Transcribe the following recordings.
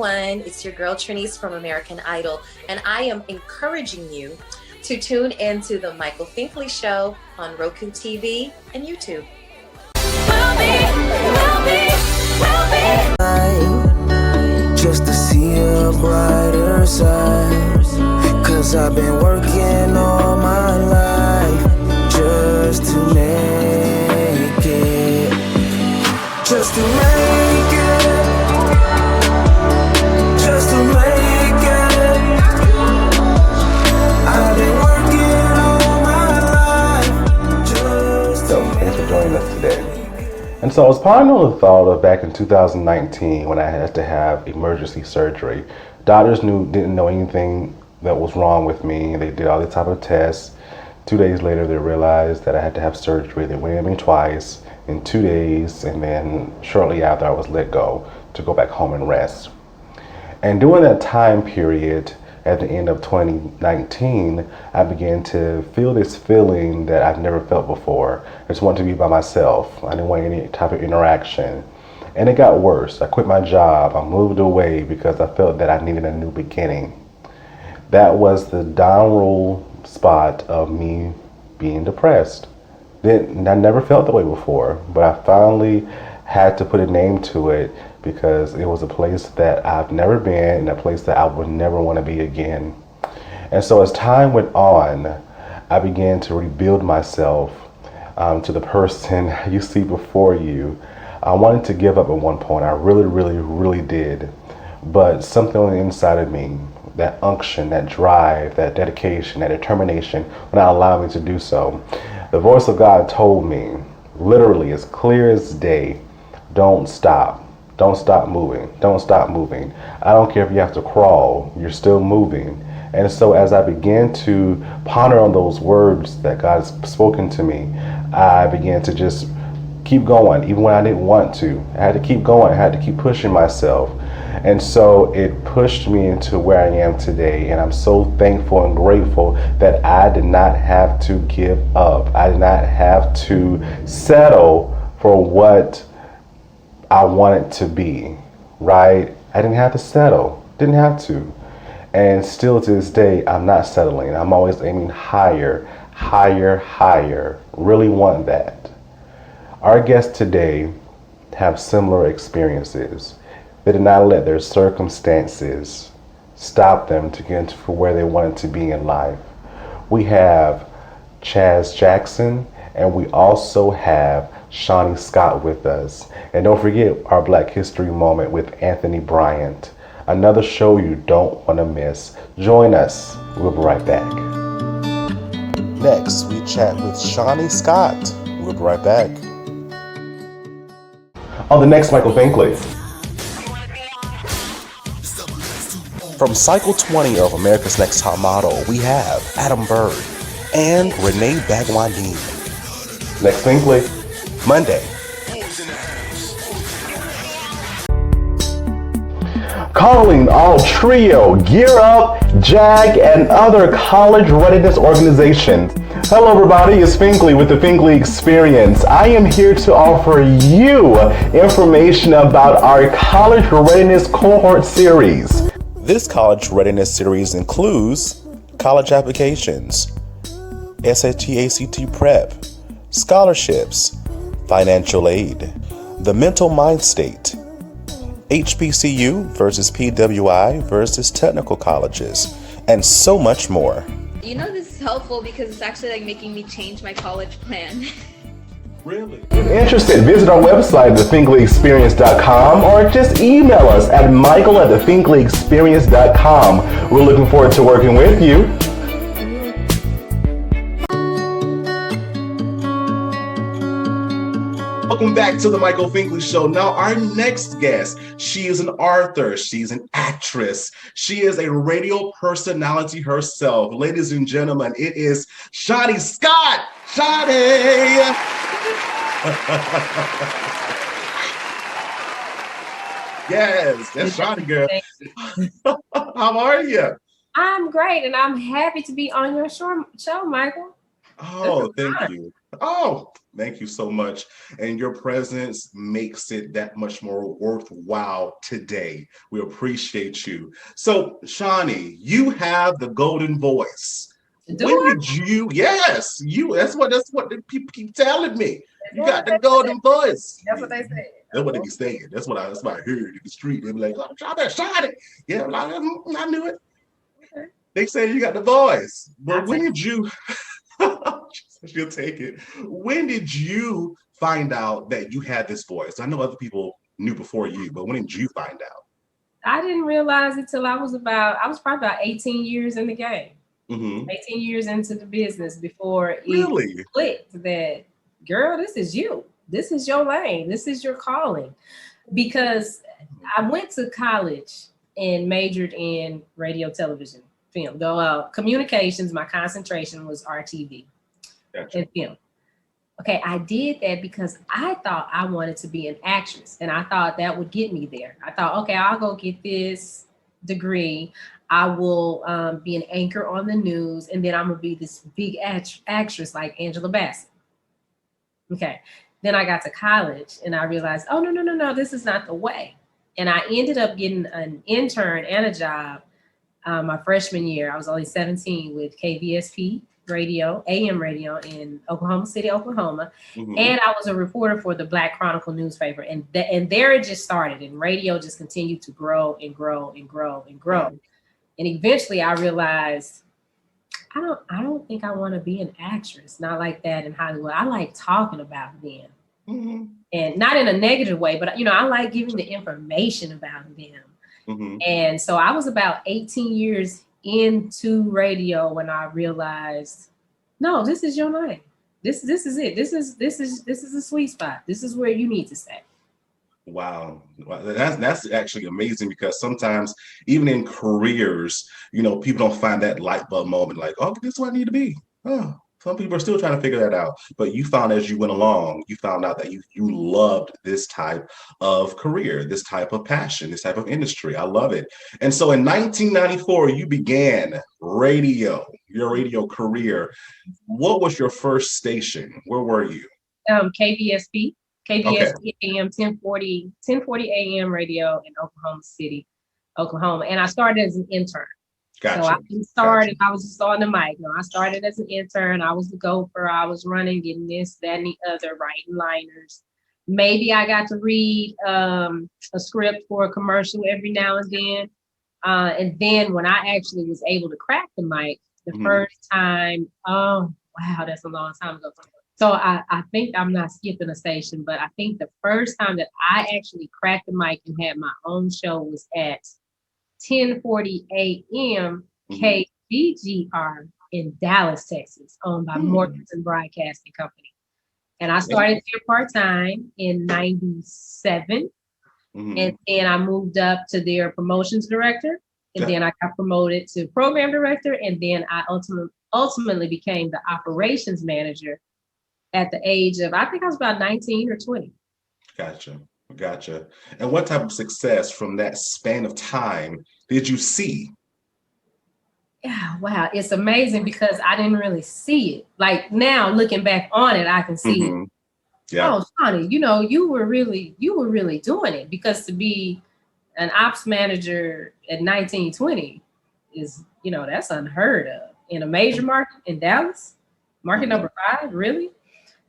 everyone. It's your girl Trinice from American Idol, and I am encouraging you to tune into the Michael Finkley Show on Roku TV and YouTube. Just to see a brighter side, 'cause I've been working all my life just to make it, just to make it, just to make it. I've been working all my life just to make it. Thanks for joining us today. And so I was pondering on the thought of back in 2019 when I had to have emergency surgery. Doctors didn't know anything that was wrong with me. They did all these type of tests. 2 days later, they realized that I had to have surgery. They went in me twice in 2 days, and then shortly after I was let go to go back home and rest. And during that time period, at the end of 2019, I began to feel this feeling that I've never felt before. I just wanted to be by myself. I didn't want any type of interaction. And it got worse. I quit my job. I moved away because I felt that I needed a new beginning. That was the downroll spot of me being depressed. I never felt that way before, but I finally had to put a name to it because it was a place that I've never been and a place that I would never want to be again. And so as time went on, I began to rebuild myself to the person you see before you. I wanted to give up at one point. I really did. But something on the inside of me, that unction, that drive, that dedication, that determination would not allow me to do so. The voice of God told me, literally as clear as day, don't stop. Don't stop moving. Don't stop moving. I don't care if you have to crawl, you're still moving. And so as I began to ponder on those words that God has spoken to me, I began to just keep going, even when I didn't want to. I had to keep going. I had to keep pushing myself. And so it pushed me into where I am today. And I'm so thankful and grateful that I did not have to give up. I did not have to settle for what I wanted to be, right? I didn't have to settle, didn't have to. And still to this day, I'm not settling. I'm always aiming higher, higher, higher. Really want that. Our guests today have similar experiences. They did not let their circumstances stop them to get to where they wanted to be in life. We have Chaz Jackson, and we also have Shani Scott with us. And don't forget our Black History Moment with Anthony Bryant. Another show you don't want to miss. Join us. We'll be right back. Next, we chat with Shani Scott. We'll be right back. On the next Michael Finkley. From Cycle 20 of America's Next Top Model, we have Adam Bird and Renee Bagwandine. Next Finkley, Monday. Calling all TRIO, Gear Up, JAG, and other college readiness organizations. Hello everybody, it's Finkley with the Finkley Experience. I am here to offer you information about our College Readiness Cohort Series. This College Readiness Series includes college applications, SAT, ACT prep, scholarships, financial aid, the mental mind state, HBCU versus PWI versus technical colleges, and so much more. You know, this is helpful because it's actually like making me change my college plan. Really? If interested, visit our website, thefinkleyexperience.com, or just email us at michael@thefinkleyexperience.com. We're looking forward to working with you. Welcome back to the Michael Finkley Show. Now, our next guest, she is an author, she's an actress, she is a radio personality herself. Ladies and gentlemen, it is Shani Scott. Shani! Yes, that's Shani, girl. How are you? I'm great, and I'm happy to be on your show, Michael. Oh, thank you. Oh, thank you so much. And your presence makes it that much more worthwhile today. We appreciate you. So, Shani, you have the golden voice. Do When I? did you? Yes, you. That's what the people keep telling me. You got the That's golden voice. what they said. That's what they be saying. That's what I heard in the street. They be like, "Oh, Shani." Yeah, I'm like, I knew it. Okay. They say you got the voice. But I'll when take did you? She'll take it. When did you find out that you had this voice? I know other people knew before you, but when did you find out? I didn't realize it till I was probably about 18 years in the game. Mm-hmm. 18 years into the business before it Really? clicked that, girl, this is you. This is your lane. This is your calling. Because I went to college and majored in radio, television, film. Though communications, my concentration was RTV Gotcha. and film. Okay, I did that because I thought I wanted to be an actress, and I thought that would get me there. I thought, okay, I'll go get this degree. I will be an anchor on the news, and then I'm gonna be this big actress like Angela Bassett. Okay, then I got to college, and I realized, oh no, this is not the way. And I ended up getting an intern and a job my freshman year. I was only 17 with KVSP radio, AM radio in Oklahoma City, Oklahoma. Mm-hmm. And I was a reporter for the Black Chronicle newspaper. And there it just started. And radio just continued to grow and grow and grow and grow. Right. And eventually I realized, I don't think I want to be an actress. Not like that in Hollywood. I like talking about them. Mm-hmm. And not in a negative way, but I like giving the information about them. Mm-hmm. And so I was about 18 years into radio when I realized, no, this is your lane. This is it. This is a sweet spot. This is where you need to stay. Wow. That's actually amazing, because sometimes even in careers, people don't find that light bulb moment like, oh, this is what I need to be. Oh, some people are still trying to figure that out. But you found, as you went along, you found out that you loved this type of career, this type of passion, this type of industry. I love it. And so in 1994, you began your radio career. What was your first station? Where were you? KBSP Okay. AM 1040 AM radio in Oklahoma City, Oklahoma. And I started as an intern. Gotcha. So I was just on the mic. No, I started as an intern. I was the gopher. I was running, getting this, that, and the other, writing liners. Maybe I got to read a script for a commercial every now and then. And then when I actually was able to crack the mic, the first time, oh, wow, that's a long time ago. So I think I'm not skipping a station, but I think the first time that I actually cracked the mic and had my own show was at 1040 AM KGGR in Dallas, Texas, owned by Morganton Broadcasting Company. And I started there part-time in 97. And then I moved up to their promotions director. And then I got promoted to program director. And then I ultimately became the operations manager at the age of, I think I was about 19 or 20. Gotcha. And what type of success from that span of time did you see? Yeah, wow. It's amazing because I didn't really see it. Like now looking back on it, I can see it. Yeah. Oh, Shani, you were really doing it, because to be an ops manager at 19, 20 is, that's unheard of in a major market in Dallas, market number 5, really.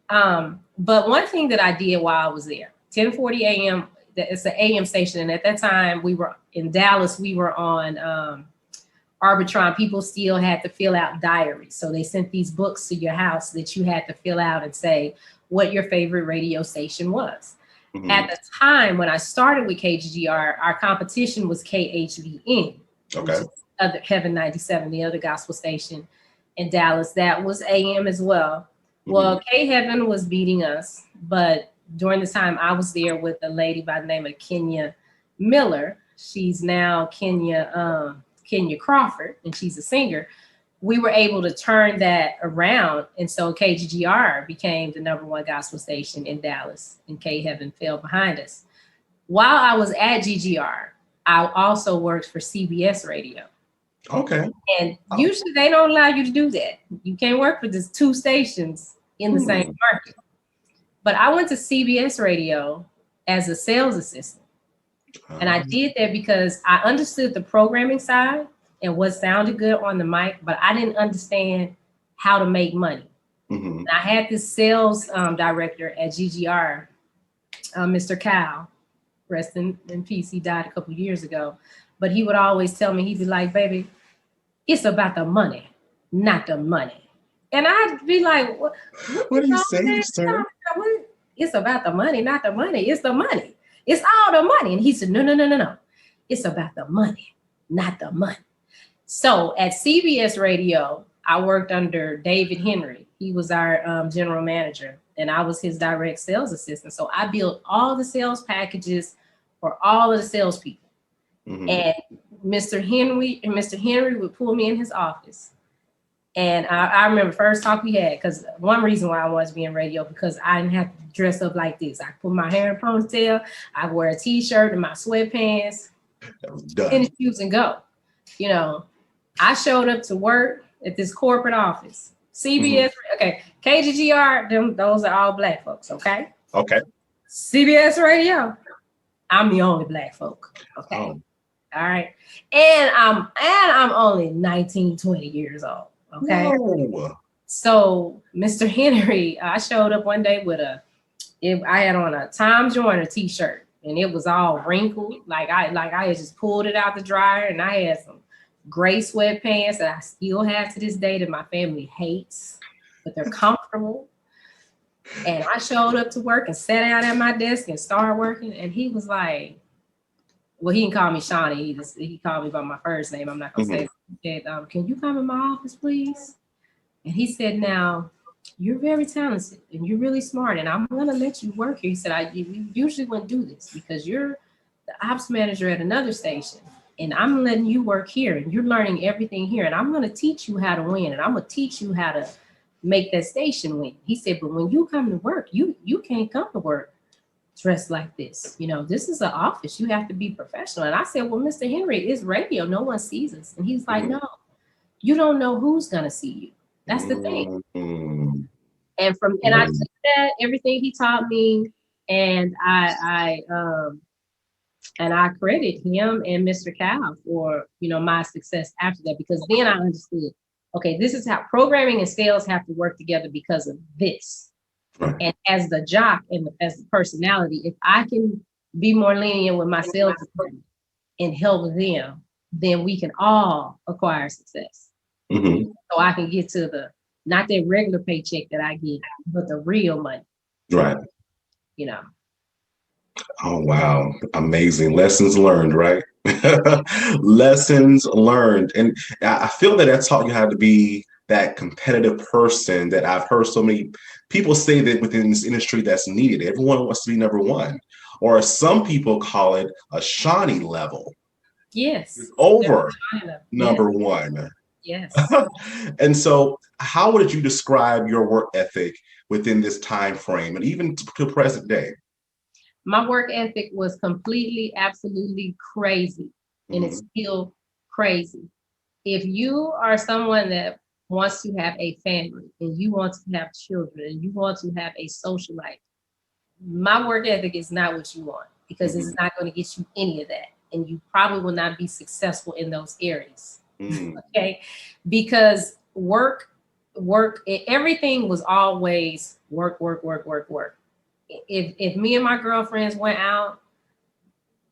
But one thing that I did while I was there, 1040 AM, it's an AM station. And at that time we were in Dallas, we were on Arbitron. People still had to fill out diaries. So they sent these books to your house that you had to fill out and say what your favorite radio station was. At the time when I started with KGGR, our competition was KHVN, which is Heaven 97, the other gospel station in Dallas. That was AM as well. Well, K Heaven was beating us, but during the time I was there with a lady by the name of Kenya Miller. She's now Kenya Crawford, and she's a singer. We were able to turn that around, and so KGGR became the #1 gospel station in Dallas, and K Heaven fell behind us. While I was at GGR, I also worked for CBS Radio. Okay. And usually they don't allow you to do that. You can't work for just 2 stations in the same market. But I went to CBS Radio as a sales assistant. And I did that because I understood the programming side and what sounded good on the mic, but I didn't understand how to make money. And I had this sales director at GGR, Mr. Cal, rest in peace. He died a couple years ago, but he would always tell me, he'd be like, baby, it's about the money, not the money. And I'd be like, what are you saying, sir? It's about the money, not the money. It's the money. It's all the money. And he said, no. It's about the money, not the money. So at CBS Radio, I worked under David Henry. He was our general manager, and I was his direct sales assistant. So I built all the sales packages for all of the salespeople. And Mr. Henry would pull me in his office. And I remember the first talk we had, because one reason why I wanted to be in radio, because I didn't have to dress up like this. I could put my hair in a ponytail, I wear a t-shirt and my sweatpants, tennis shoes, and go. You know, I showed up to work at this corporate office. CBS, okay, KGGR, those are all black folks, okay? Okay. CBS Radio, I'm the only black folk, okay? All right. And I'm only 19, 20 years old. Okay. Whoa. So Mr. Henry, I showed up one day with I had on a Tom Joyner t-shirt, and it was all wrinkled. Like I had just pulled it out the dryer, and I had some gray sweatpants that I still have to this day that my family hates, but they're comfortable. And I showed up to work and sat down at my desk and started working. And he was like, well, he didn't call me Shani. He called me by my first name. I'm not gonna say it. He said, can you come in my office, please? And he said, now, you're very talented and you're really smart, and I'm gonna let you work here. He said, you usually wouldn't do this because you're the ops manager at another station, and I'm letting you work here, and you're learning everything here, and I'm gonna teach you how to win, and I'm gonna teach you how to make that station win. He said, but when you come to work, you can't come to work dressed like this. You know, this is an office. You have to be professional. And I said, well, Mr. Henry, it's radio. No one sees us. And he's like, no, you don't know who's going to see you. That's the thing. And I took that, everything he taught me, and I credit him and Mr. Cal for, you know, my success after that, because then I understood, okay, this is how programming and sales have to work together because of this. Right. And as the jock and as the personality, if I can be more lenient with my sales department and help them, then we can all acquire success. So I can get to not that regular paycheck that I get, but the real money. Right. You know. Oh, wow. Amazing. Lessons learned, right? Lessons learned. And I feel that taught you how to be that competitive person that I've heard so many people say that within this industry that's needed. Everyone wants to be number one, or some people call it a Shani level. Yes. It's over number one. Yes. And so how would you describe your work ethic within this time frame and even to present day? My work ethic was completely, absolutely crazy. And it's still crazy. If you are someone that wants to have a family and you want to have children and you want to have a social life, my work ethic is not what you want, because it's not going to get you any of that. And you probably will not be successful in those areas. Okay. Because work, everything was always work. If me and my girlfriends went out,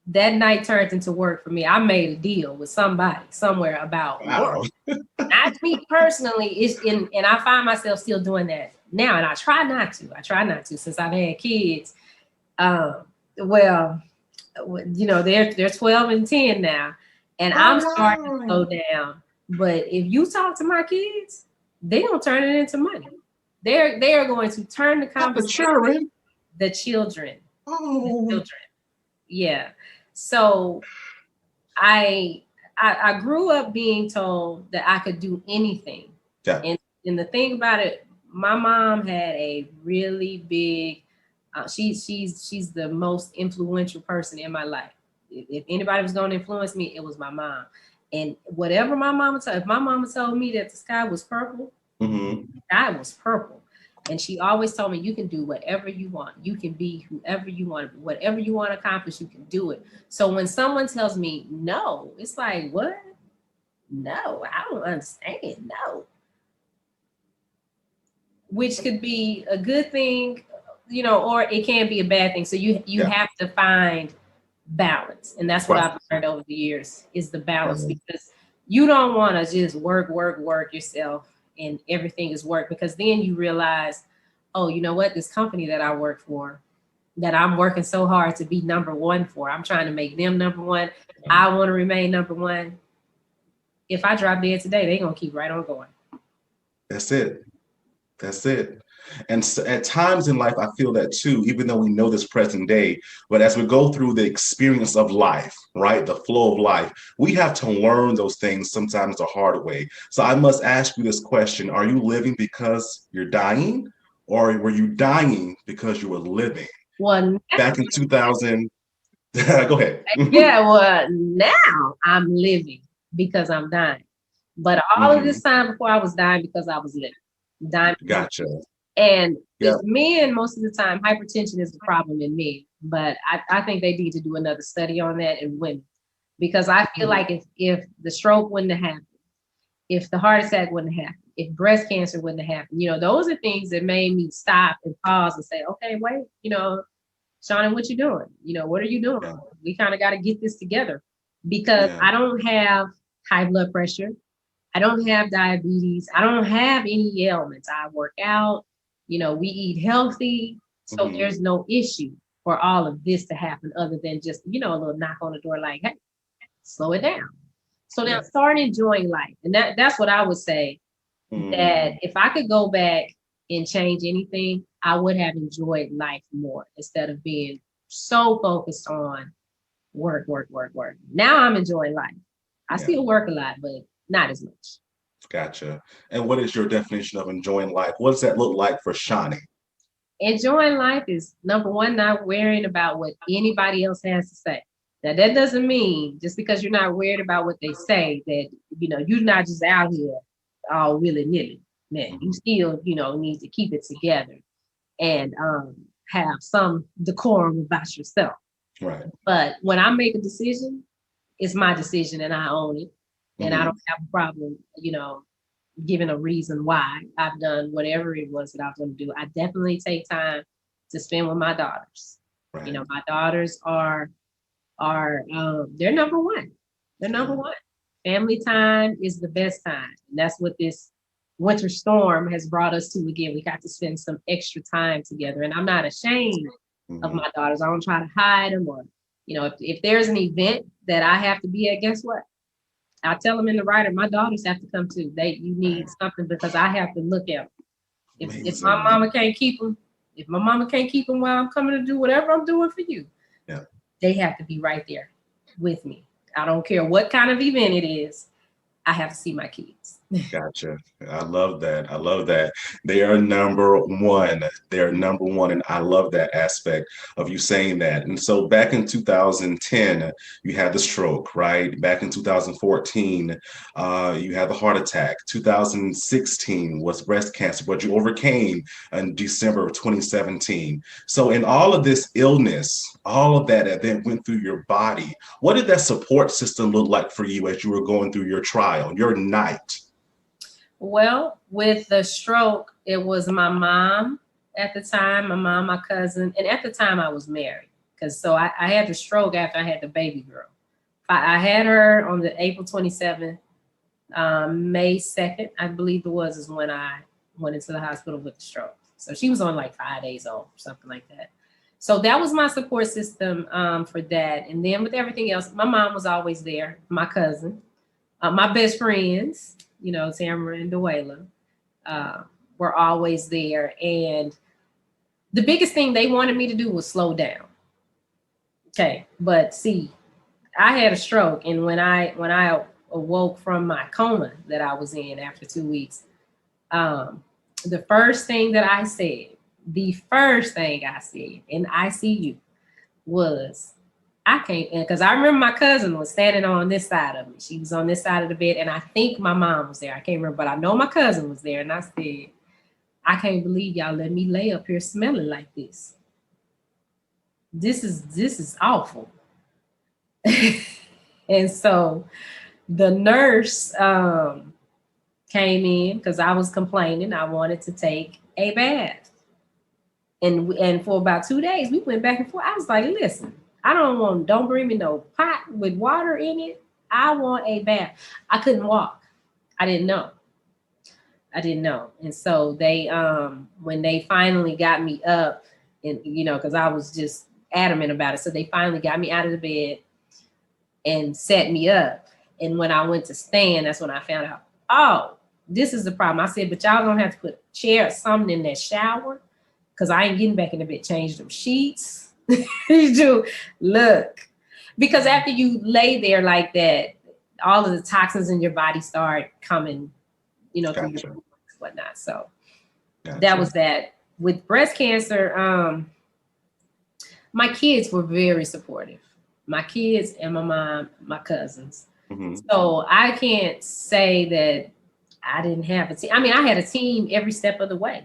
that night turned into work for me. I made a deal with somebody somewhere about work. Not me personally, and I find myself still doing that now, and I try not to since I've had kids. Well, you know, they're 12 and 10 now, and I'm starting to slow down. But if you talk to my kids, they don't turn it into money. They are going to turn the conversation. The children. Yeah. So I grew up being told that I could do anything. Yeah. And the thing about it, my mom had a really big, she's the most influential person in my life. If anybody was going to influence me, it was my mom. And whatever my mama told, if my mama told me that the sky was purple, the sky was purple. And she always told me, you can do whatever you want. You can be whoever you want. Whatever you want to accomplish, you can do it. So when someone tells me no, it's like, what? No, I don't understand. No. Which could be a good thing, you know, or it can be a bad thing. So you have to find balance. And that's what I've learned over the years is the balance, because you don't want to just work yourself and everything is work, because then you realize, oh, you know what, this company that I work for, that I'm working so hard to be number one for, I'm trying to make them number one. I want to remain number one. If I drop dead today, they're going to keep right on going. That's it. That's it. And so at times in life, I feel that too, even though we know this present day, but as we go through the experience of life, right, the flow of life, we have to learn those things sometimes the hard way. So I must ask you this question. Are you living because you're dying, or were you dying because you were living? Well, back in 2000, go ahead. Yeah, well, now I'm living because I'm dying. But all of this time before, I was dying because I was living. Dying. Gotcha. And with men, most of the time, hypertension is the problem in men. But I think they need to do another study on that in women. Because I feel like if the stroke wouldn't have happened, if the heart attack wouldn't have happened, if breast cancer wouldn't have happened, you know, those are things that made me stop and pause and say, okay, wait, you know, Shani, what you doing? You know, what are you doing? We kind of got to get this together, because I don't have high blood pressure. I don't have diabetes. I don't have any ailments. I work out, you know, we eat healthy. So there's no issue for all of this to happen other than just, you know, a little knock on the door like, hey, slow it down. So now start enjoying life. And that's what I would say, that if I could go back and change anything, I would have enjoyed life more instead of being so focused on work. Now I'm enjoying life. I still work a lot, but not as much. Gotcha. And what is your definition of enjoying life? What does that look like for Shani? Enjoying life is, number one, not worrying about what anybody else has to say. Now, that doesn't mean just because you're not worried about what they say that, you know, you're not just out here all willy-nilly. Man, you still, you know, need to keep it together and have some decorum about yourself. Right. But when I make a decision, it's my decision and I own it. And I don't have a problem, you know, giving a reason why I've done whatever it was that I was going to do. I definitely take time to spend with my daughters. Right. You know, my daughters are they're number one. They're number one. Family time is the best time. And that's what this winter storm has brought us to again. We got to spend some extra time together. And I'm not ashamed of my daughters. I don't try to hide them, or, you know, if there's an event that I have to be at, guess what? I tell them in the writer, my daughters have to come too. You need something, because I have to look at them. If my mama can't keep them, while I'm coming to do whatever I'm doing for you, they have to be right there with me. I don't care what kind of event it is. I have to see my kids. Gotcha. I love that. I love that. They are number one. They're number one. And I love that aspect of you saying that. And so back in 2010, you had the stroke, right? Back in 2014, you had the heart attack. 2016 was breast cancer, but you overcame in December of 2017. So in all of this illness, all of that then went through your body, what did that support system look like for you as you were going through your trial, your night? Well, with the stroke, it was my mom at the time, my cousin, and at the time I was married. Because I had the stroke after I had the baby girl. I had her on the April 27th, May 2nd, I believe it was, is when I went into the hospital with the stroke. So she was on like 5 days old, something like that. So that was my support system for that. And then with everything else, my mom was always there, my cousin, my best friends, you know, Tamara and Dewayla, were always there. And the biggest thing they wanted me to do was slow down. Okay, but see, I had a stroke, and when I awoke from my coma that I was in after 2 weeks, the first thing I said in ICU was, I can't, because I remember my cousin was standing on this side of me. She was on this side of the bed, and I think my mom was there. I can't remember, but I know my cousin was there. And I said, I can't believe y'all let me lay up here smelling like this. This is awful. And so the nurse came in because I was complaining. I wanted to take a bath. And for about 2 days, we went back and forth. I was like, listen, don't bring me no pot with water in it. I want a bath. I couldn't walk. I didn't know. And so they, when they finally got me up, and because I was just adamant about it. So they finally got me out of the bed and set me up. And when I went to stand, that's when I found out, oh, this is the problem. I said, but y'all gonna have to put a chair or something in that shower, because I ain't getting back in the bed, change them sheets. You do. Look, because after you lay there like that, all of the toxins in your body start coming, through your whatnot. So that was that. With breast cancer, my kids were very supportive. My kids and my mom, my cousins. Mm-hmm. So I can't say that I didn't have a team. I mean, I had a team every step of the way.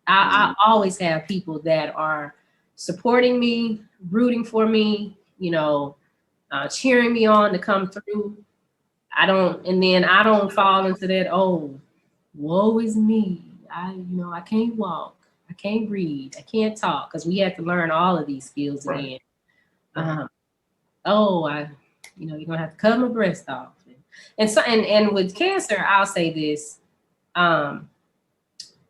I always have people that are supporting me, rooting for me, cheering me on to come through. I don't fall into that, oh, woe is me. I can't walk. I can't breathe. I can't talk, because we had to learn all of these skills again. You're gonna have to cut my breast off. And with cancer, I'll say this,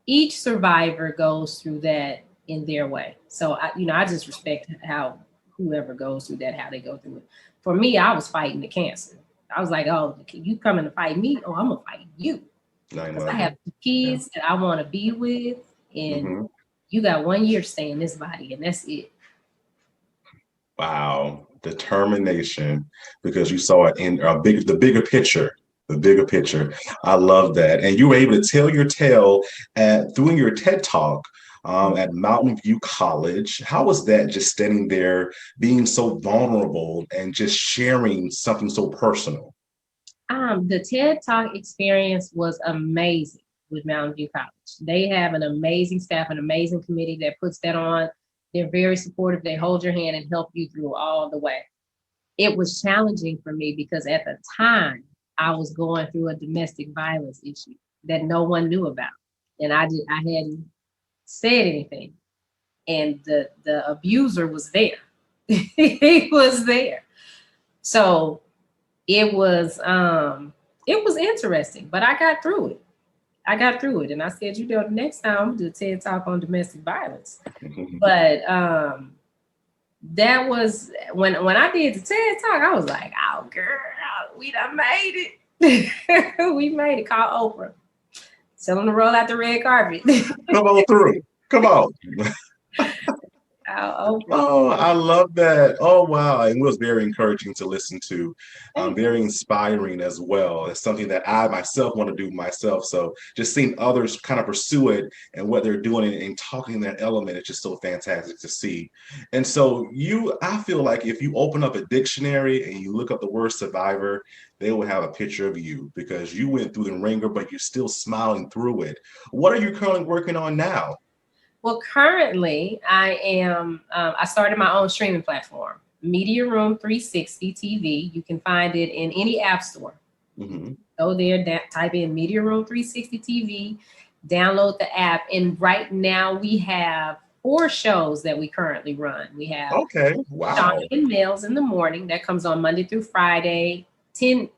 each survivor goes through that in their way. So I just respect how whoever goes through that, how they go through it. For me, I was fighting the cancer. I was like, oh, you coming to fight me? Oh, I'm gonna fight you. Because I have 2 kids that I want to be with, and you got 1 year to stay in this body, and that's it. Wow, determination, because you saw it in the bigger picture. The bigger picture. I love that. And you were able to tell your tale through your TED Talk at Mountain View College. How was that, just standing there, being so vulnerable and just sharing something so personal? The TED Talk experience was amazing with Mountain View College. They have an amazing staff, an amazing committee that puts that on. They're very supportive. They hold your hand and help you through all the way. It was challenging for me because at the time I was going through a domestic violence issue that no one knew about. And I hadn't said anything. And the abuser was there. He was there. So it was interesting, but I got through it. And I said, the next time I'm gonna do a TED Talk on domestic violence. But that was when I did the TED Talk, I was like, oh girl, we done made it. We made it. Call Oprah. Tell them to roll out the red carpet. Come on through. Come on. Oh, I love that. Oh, wow. And it was very encouraging to listen to. Very inspiring as well. It's something that I myself want to do myself. So just seeing others kind of pursue it and what they're doing and talking that element, it's just so fantastic to see. And so I feel like if you open up a dictionary and you look up the word survivor, they will have a picture of you, because you went through the ringer, but you're still smiling through it. What are you currently working on now? Well, currently I started my own streaming platform, Media Room 360 TV. You can find it in any app store. Mm-hmm. Go there, type in Media Room 360 TV, download the app. And right now we have 4 shows that we currently run. We have Shani and Males in the morning. That comes on Monday through Friday, 10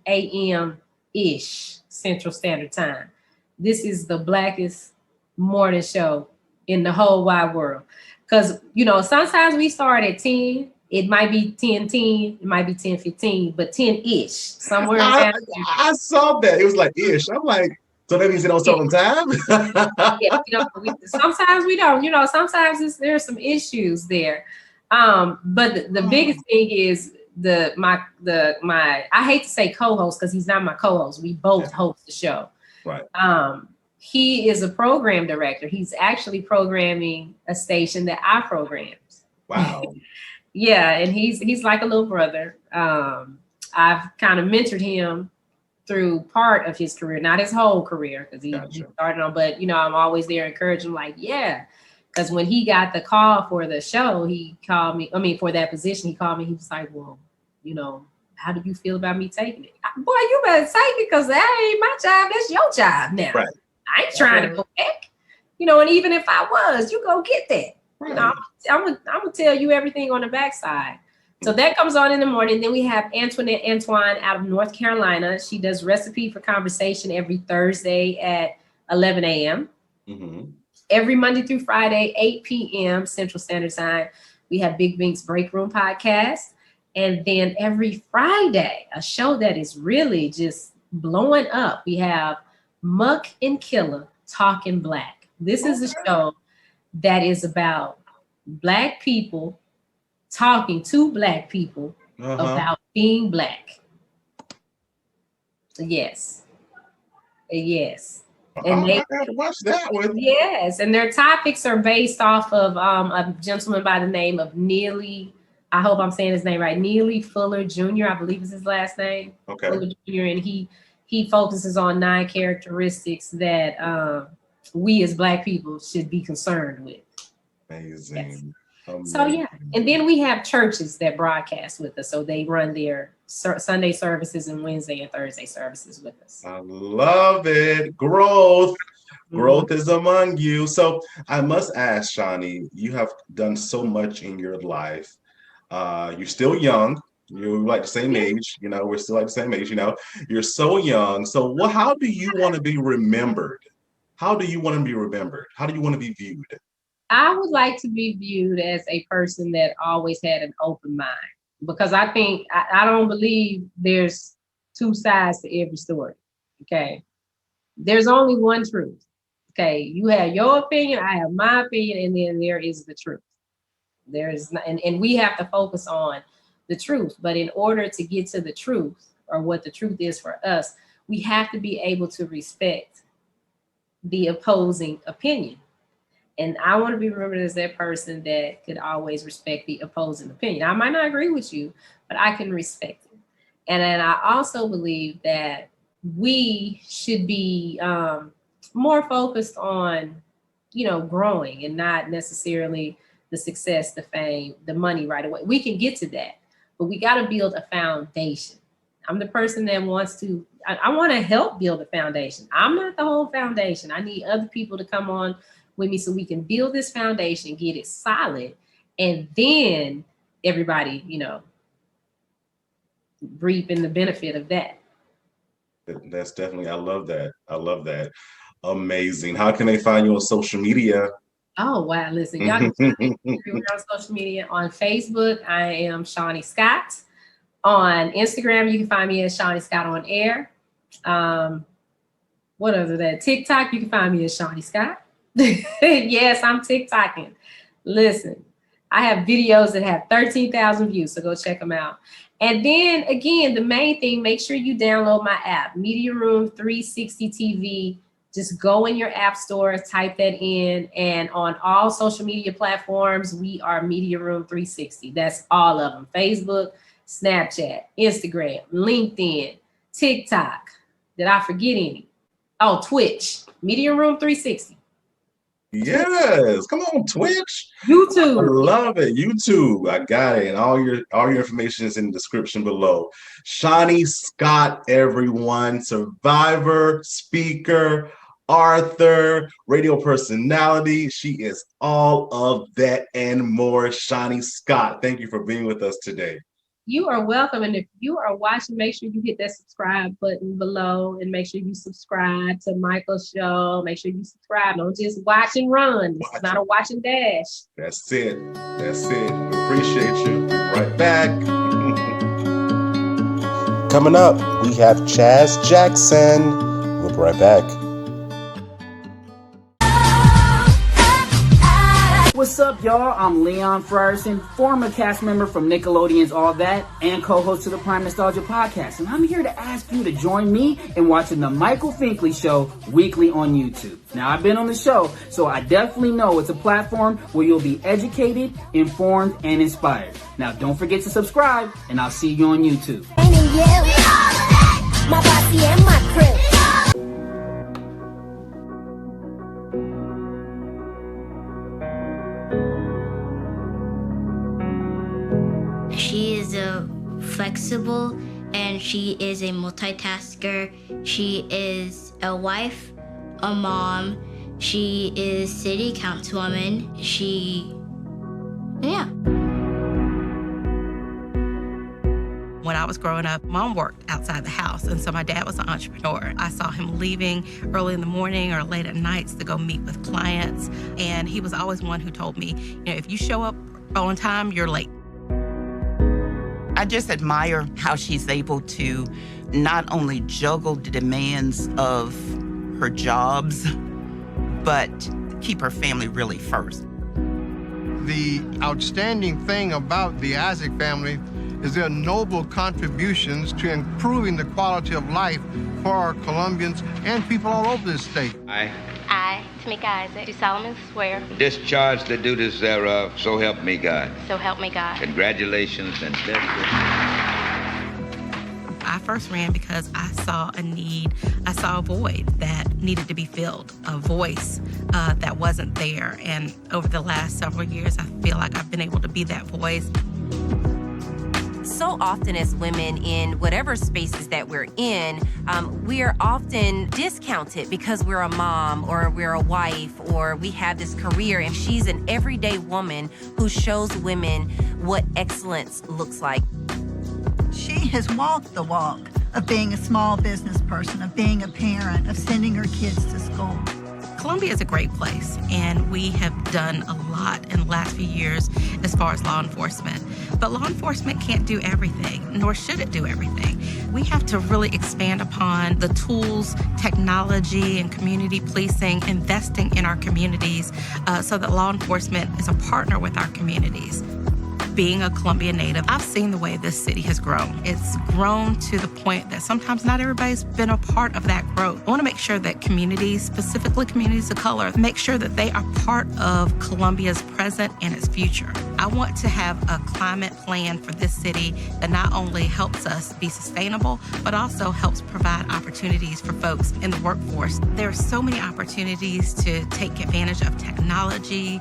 a.m.-ish Central Standard Time. This is the blackest morning show in the whole wide world, because sometimes we start at 10. It might be 10:10, it might be 10:15, but 10-ish somewhere. I saw that. It was like ish. I'm like, so that means they don't start on time. Yeah, sometimes we don't. Sometimes there's some issues there. But the biggest thing is my I hate to say co-host, because he's not my co-host. We both host the show. Right. He is a program director. He's actually programming a station that I programmed. Wow. Yeah, and he's like a little brother. I've kind of mentored him through part of his career, not his whole career, because he Gotcha. started on, but I'm always there encouraging him, like, yeah. Because when he got the call for the show, he called me, for that position, he called me, he was like, well, how do you feel about me taking it? Boy, you better take it, because that ain't my job, that's your job now. Right. I ain't trying to go back. And even if I was, you go get that. Right. I'm gonna tell you everything on the backside. So that comes on in the morning. Then we have Antoine out of North Carolina. She does Recipe for Conversation every Thursday at 11 a.m. Mm-hmm. Every Monday through Friday, 8 p.m. Central Standard Time, we have Big Bink's Break Room podcast. And then every Friday, a show that is really just blowing up, we have Muck and Killer Talking Black. This is a show that is about Black people talking to Black people about being Black. Yes. And I gotta watch that one. Yes, and their topics are based off of a gentleman by the name of Neely. I hope I'm saying his name right. Neely Fuller Jr., I believe is his last name. Okay. Fuller Jr., and he focuses on 9 characteristics that we as Black people should be concerned with. Amazing. Yes. Amazing. So yeah, and then we have churches that broadcast with us. So they run their Sunday services and Wednesday and Thursday services with us. I love it. Growth. Growth is among you. So I must ask, Shani, you have done so much in your life. You're still young. You're like the same age. We're still like the same age. You're so young. So how do you want to be remembered? How do you want to be remembered? How do you want to be viewed? I would like to be viewed as a person that always had an open mind, because I think I don't believe there's 2 sides to every story. Okay. There's only one truth. Okay. You have your opinion, I have my opinion, and then there is the truth. And we have to focus on the truth. But in order to get to the truth, or what the truth is for us, we have to be able to respect the opposing opinion. And I want to be remembered as that person that could always respect the opposing opinion. I might not agree with you, but I can respect it. And then I also believe that we should be more focused on, growing, and not necessarily the success, the fame, the money right away. We can get to that, but we got to build a foundation. I'm the person that wants to, I want to help build a foundation. I'm not the whole foundation. I need other people to come on with me so we can build this foundation, get it solid, and then everybody, reaping the benefit of that. That's definitely, I love that. Amazing. How can they find you on social media? Oh, wow. Listen, y'all can find me everywhere on social media. On Facebook, I am Shani Scott. On Instagram, you can find me as Shani Scott on Air. What other than that? TikTok, you can find me as Shani Scott. Yes, I'm TikToking. Listen, I have videos that have 13,000 views, so go check them out. And then again, the main thing, make sure you download my app, Media Room 360 TV. Just go in your app store, type that in, and on all social media platforms, we are Media Room 360. That's all of them: Facebook, Snapchat, Instagram, LinkedIn, TikTok. Did I forget any? Oh, Twitch, Media Room 360. Yes, come on, Twitch. YouTube. I love it. YouTube. I got it. And all your information is in the description below. Shani Scott, everyone. Survivor, speaker, author, radio personality. She is all of that and more. Shani Scott, thank you for being with us today. You are welcome. And if you are watching, make sure you hit that subscribe button below, and make sure you subscribe to Michael's show. Make sure you subscribe. Don't just watch and run. It's not a watch and dash. That's it. That's it. We appreciate you. We'll be right back. Coming up, we have Chaz Jackson. We'll be right back. What's up, y'all? I'm Leon Frierson, former cast member from Nickelodeon's All That, and co-host of the Prime Nostalgia Podcast. And I'm here to ask you to join me in watching the Michael Finkley Show weekly on YouTube. Now, I've been on the show, so I definitely know it's a platform where you'll be educated, informed, and inspired. Now, don't forget to subscribe, and I'll see you on YouTube. my posse and my crib. She is flexible and she is a multitasker. She is a wife, a mom. She is city councilwoman. When I was growing up, Mom worked outside the house, and so my dad was an entrepreneur. I saw him leaving early in the morning or late at nights to go meet with clients, and he was always one who told me, if you show up on time, you're late. I just admire how she's able to not only juggle the demands of her jobs, but keep her family really first. The outstanding thing about the Isaac family is their noble contributions to improving the quality of life for our Colombians and people all over this state. I, Tamika Isaac, do solemnly swear. discharge the duties thereof, so help me God. So help me God. Congratulations and best I first ran because I saw a need, I saw a void that needed to be filled, a voice that wasn't there. And over the last several years, I feel like I've been able to be that voice. So often as women in whatever spaces that we're in, we are often discounted because we're a mom or we're a wife or we have this career, and she's an everyday woman who shows women what excellence looks like. She has walked the walk of being a small business person, of being a parent, of sending her kids to school. Columbia is a great place, and we have done a lot in the last few years as far as law enforcement. But law enforcement can't do everything, nor should it do everything. We have to really expand upon the tools, technology, and community policing, investing in our communities so that law enforcement is a partner with our communities. Being a Columbia native, I've seen the way this city has grown. It's grown to the point that sometimes not everybody's been a part of that growth. I want to make sure that communities, specifically communities of color, make sure that they are part of Columbia's present and its future. I want to have a climate plan for this city that not only helps us be sustainable, but also helps provide opportunities for folks in the workforce. There are so many opportunities to take advantage of technology,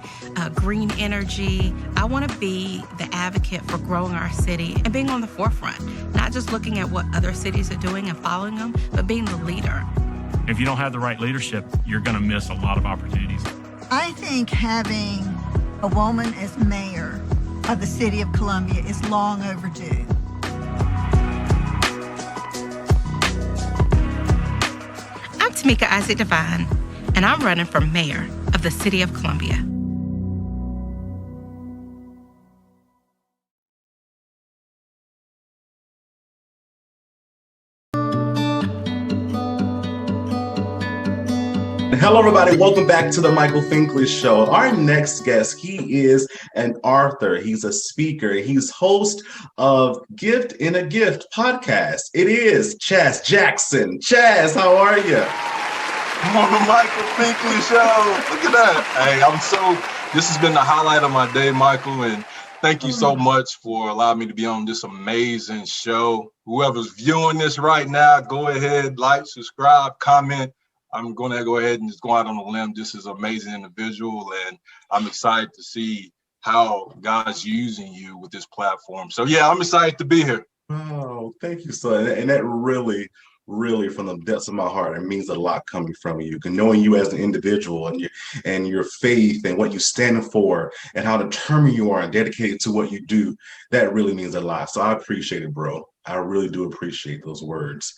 green energy. I want to be the advocate for growing our city and being on the forefront, not just looking at what other cities are doing and following them, but being the leader. If you don't have the right leadership, you're going to miss a lot of opportunities. I think having a woman as mayor of the city of Columbia is long overdue. I'm Tamika Isaac Devine, and I'm running for mayor of the city of Columbia. Hello, everybody. Welcome back to the Michael Finkley Show. Our next guest, he is an author. He's a speaker. He's host of Gift in a Gift podcast. It is Chaz Jackson. Chaz, how are you? I'm on the Michael Finkley Show. Look at that. Hey, this has been the highlight of my day, Michael, and thank you so much for allowing me to be on this amazing show. Whoever's viewing this right now, go ahead, like, subscribe, comment. I'm going to go ahead and just go out on a limb. This is an amazing individual, and I'm excited to see how God's using you with this platform. So, yeah, I'm excited to be here. Oh, thank you, son. And that really, from the depths of my heart, it means a lot coming from you. Knowing you as an individual and your faith and what you stand for and how determined you are and dedicated to what you do, that really means a lot. So I appreciate it, bro. I really do appreciate those words.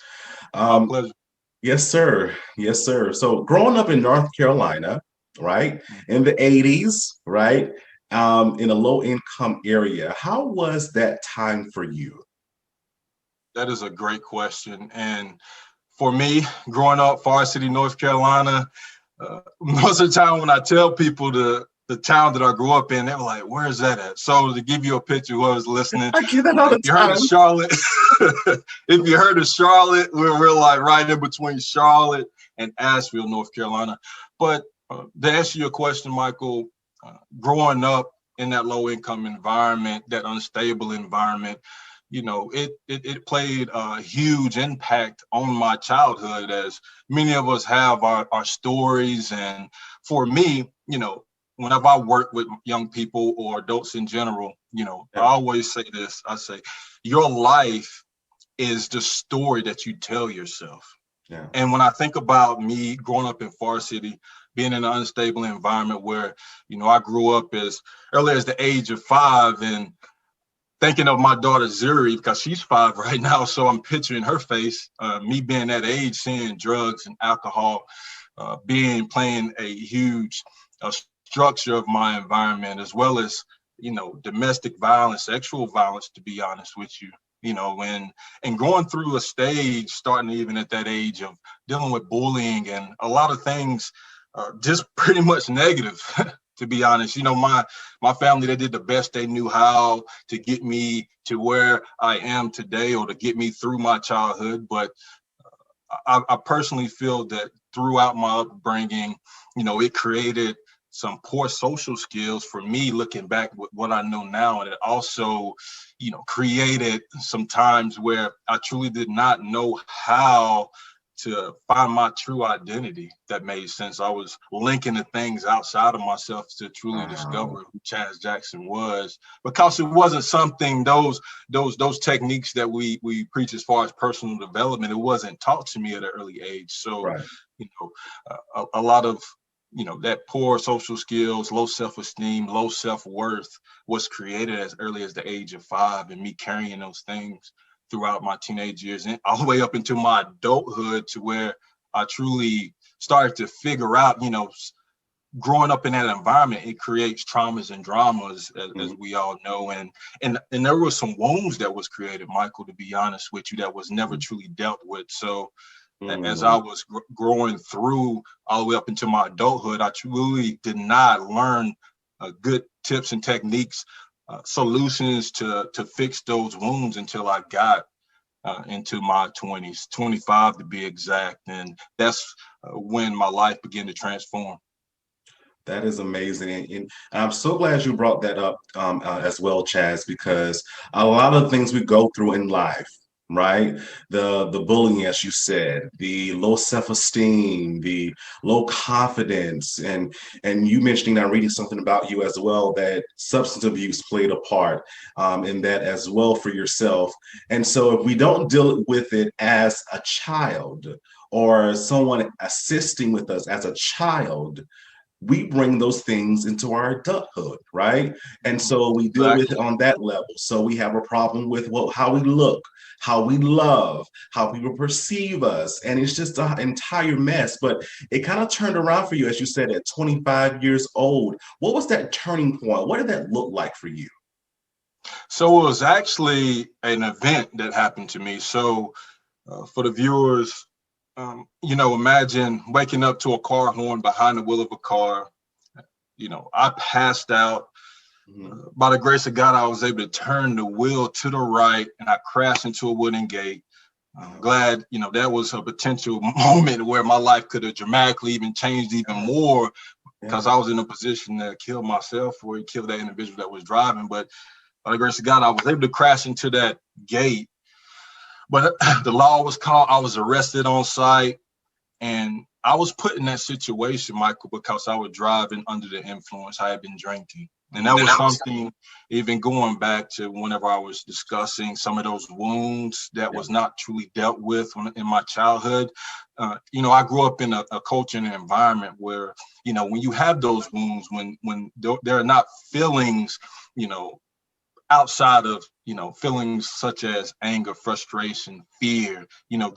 My pleasure. Yes, sir. Yes, sir. So growing up in North Carolina, right, in the 80s, right, in a low-income area, how was that time for you? That is a great question. And for me, growing up, Forest City, North Carolina, most of the time when I tell people the town that I grew up in, they were like, where is that at? So to give you a picture, whoever's listening, I get that all the time. Heard of Charlotte, if you heard of Charlotte, we're like right in between Charlotte and Asheville, North Carolina. But to answer your question, Michael, growing up in that low income environment, that unstable environment, it played a huge impact on my childhood, as many of us have our stories. And for me, whenever I work with young people or adults in general, I always say this. I say, your life is the story that you tell yourself. Yeah. And when I think about me growing up in Far City, being in an unstable environment where, I grew up as early as the age of 5, and thinking of my daughter Zuri, because she's 5 right now. So I'm picturing her face, me being that age, seeing drugs and alcohol, playing a huge structure of my environment, as well as, domestic violence, sexual violence, to be honest with you. And going through a stage, starting even at that age of dealing with bullying and a lot of things, just pretty much negative, to be honest. My family, they did the best they knew how to get me to where I am today, or to get me through my childhood. But I personally feel that throughout my upbringing, it created some poor social skills for me, looking back with what I know now. And it also, created some times where I truly did not know how to find my true identity. That made sense. I was linking the things outside of myself to truly discover who Chaz Jackson was, because it wasn't something, those techniques that we preach as far as personal development, it wasn't taught to me at an early age. So, a lot of, that poor social skills, low self-esteem, low self-worth was created as early as the age of 5, and me carrying those things throughout my teenage years and all the way up into my adulthood, to where I truly started to figure out, growing up in that environment, it creates traumas and dramas, as we all know. And there were some wounds that was created, Michael, to be honest with you, that was never truly dealt with. So as I was growing through all the way up into my adulthood, I truly did not learn good tips and techniques, solutions to fix those wounds, until I got into my 20s, 25 to be exact. And that's when my life began to transform. That is amazing. And I'm so glad you brought that up as well, Chaz, because a lot of things we go through in life, right? The bullying, as you said, the low self-esteem, the low confidence, and you mentioning, I'm reading something about you as well, that substance abuse played a part in that as well for yourself. And so if we don't deal with it as a child, or someone assisting with us as a child, we bring those things into our adulthood, right? And so we deal with it on that level. So we have a problem with how we look, how we love, how people perceive us. And it's just an entire mess. But it kind of turned around for you, as you said, at 25 years old. What was that turning point? What did that look like for you? So it was actually an event that happened to me. So for the viewers, imagine waking up to a car horn behind the wheel of a car. I passed out. By the grace of God, I was able to turn the wheel to the right, and I crashed into a wooden gate. I'm glad, that was a potential moment where my life could have dramatically even changed even more, because I was in a position to kill myself or kill that individual that was driving. But by the grace of God, I was able to crash into that gate. But the law was called. I was arrested on site, and I was put in that situation, Michael, because I was driving under the influence. I had been drinking. And that was something, even going back to whenever I was discussing some of those wounds that was not truly dealt with in my childhood. I grew up in a culture and an environment where, when you have those wounds, when there are not feelings, outside of, feelings such as anger, frustration, fear,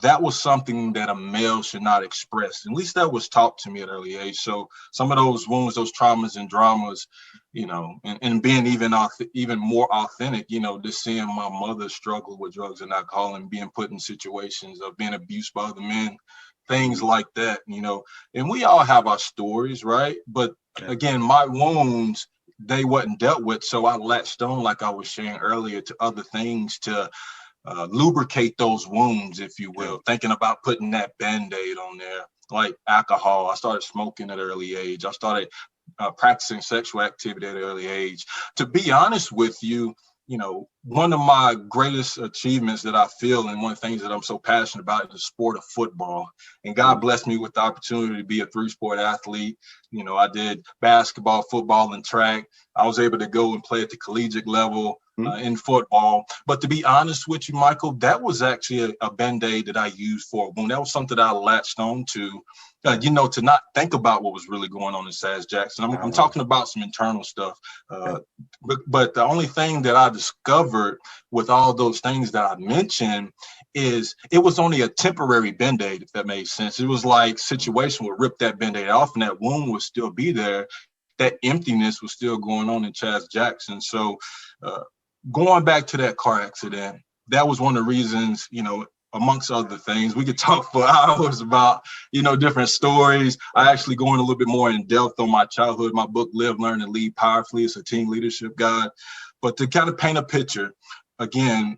that was something that a male should not express. At least that was taught to me at an early age. So some of those wounds, those traumas and dramas, and being even more authentic, just seeing my mother struggle with drugs and alcohol and being put in situations of being abused by other men, things like that, and we all have our stories, right? But again, my wounds, they wasn't dealt with. So I latched on, like I was sharing earlier, to other things to lubricate those wounds, if you will, thinking about putting that Band-Aid on there, like alcohol. I started smoking at an early age. I started practicing sexual activity at an early age. To be honest with you, one of my greatest achievements that I feel, and one of the things that I'm so passionate about, is the sport of football. And God blessed me with the opportunity to be a 3-sport athlete. I did basketball, football, and track. I was able to go and play at the collegiate level in football. But to be honest with you, Michael, that was actually a Band-Aid that I used for a wound. That was something that I latched on to, to not think about what was really going on in Chaz Jackson. I'm talking about some internal stuff. But the only thing that I discovered with all those things that I mentioned is it was only a temporary Band-Aid, if that made sense. It was like situation would rip that Band-Aid off and that wound would still be there. That emptiness was still going on in Chaz Jackson. So going back to that car accident, that was one of the reasons, amongst other things. We could talk for hours about, different stories. I actually go in a little bit more in depth on my childhood. My book, Live, Learn, and Lead Powerfully. It's a teen leadership guide. But to kind of paint a picture, again,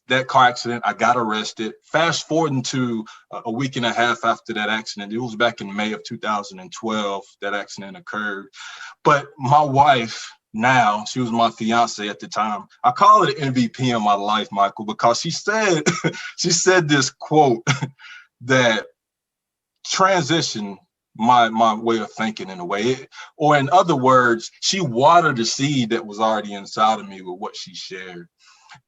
that car accident, I got arrested. Fast forwarding to a week and a half after that accident, it was back in May of 2012 that accident occurred. But my wife, now, she was my fiance at the time. I call her the MVP in my life, Michael, because she said this quote that transitioned my way of thinking in a way. Or in other words, she watered the seed that was already inside of me with what she shared.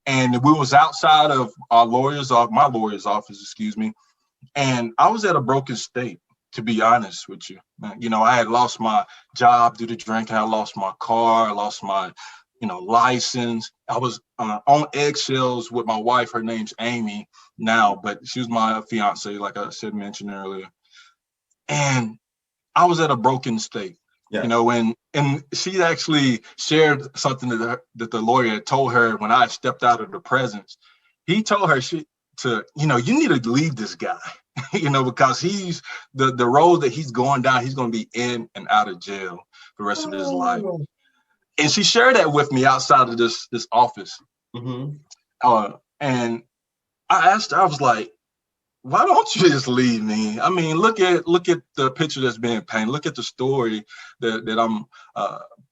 And we was outside of my lawyer's office, and I was at a broken state, to be honest with you. I had lost my job due to drinking. I lost my car. I lost my, license. I was on eggshells with my wife. Her name's Amy now, but she was my fiance, like I mentioned earlier. And I was at a broken state. Yeah. And she actually shared something that the lawyer had told her when I stepped out of the presence. He told her you need to leave this guy, because he's the road that he's going down, he's going to be in and out of jail for the rest of his life. And she shared that with me outside of this office. Mm-hmm. And I asked her, I was like, why don't you just leave me? I mean, look at the picture that's being painted. Look at the story that I'm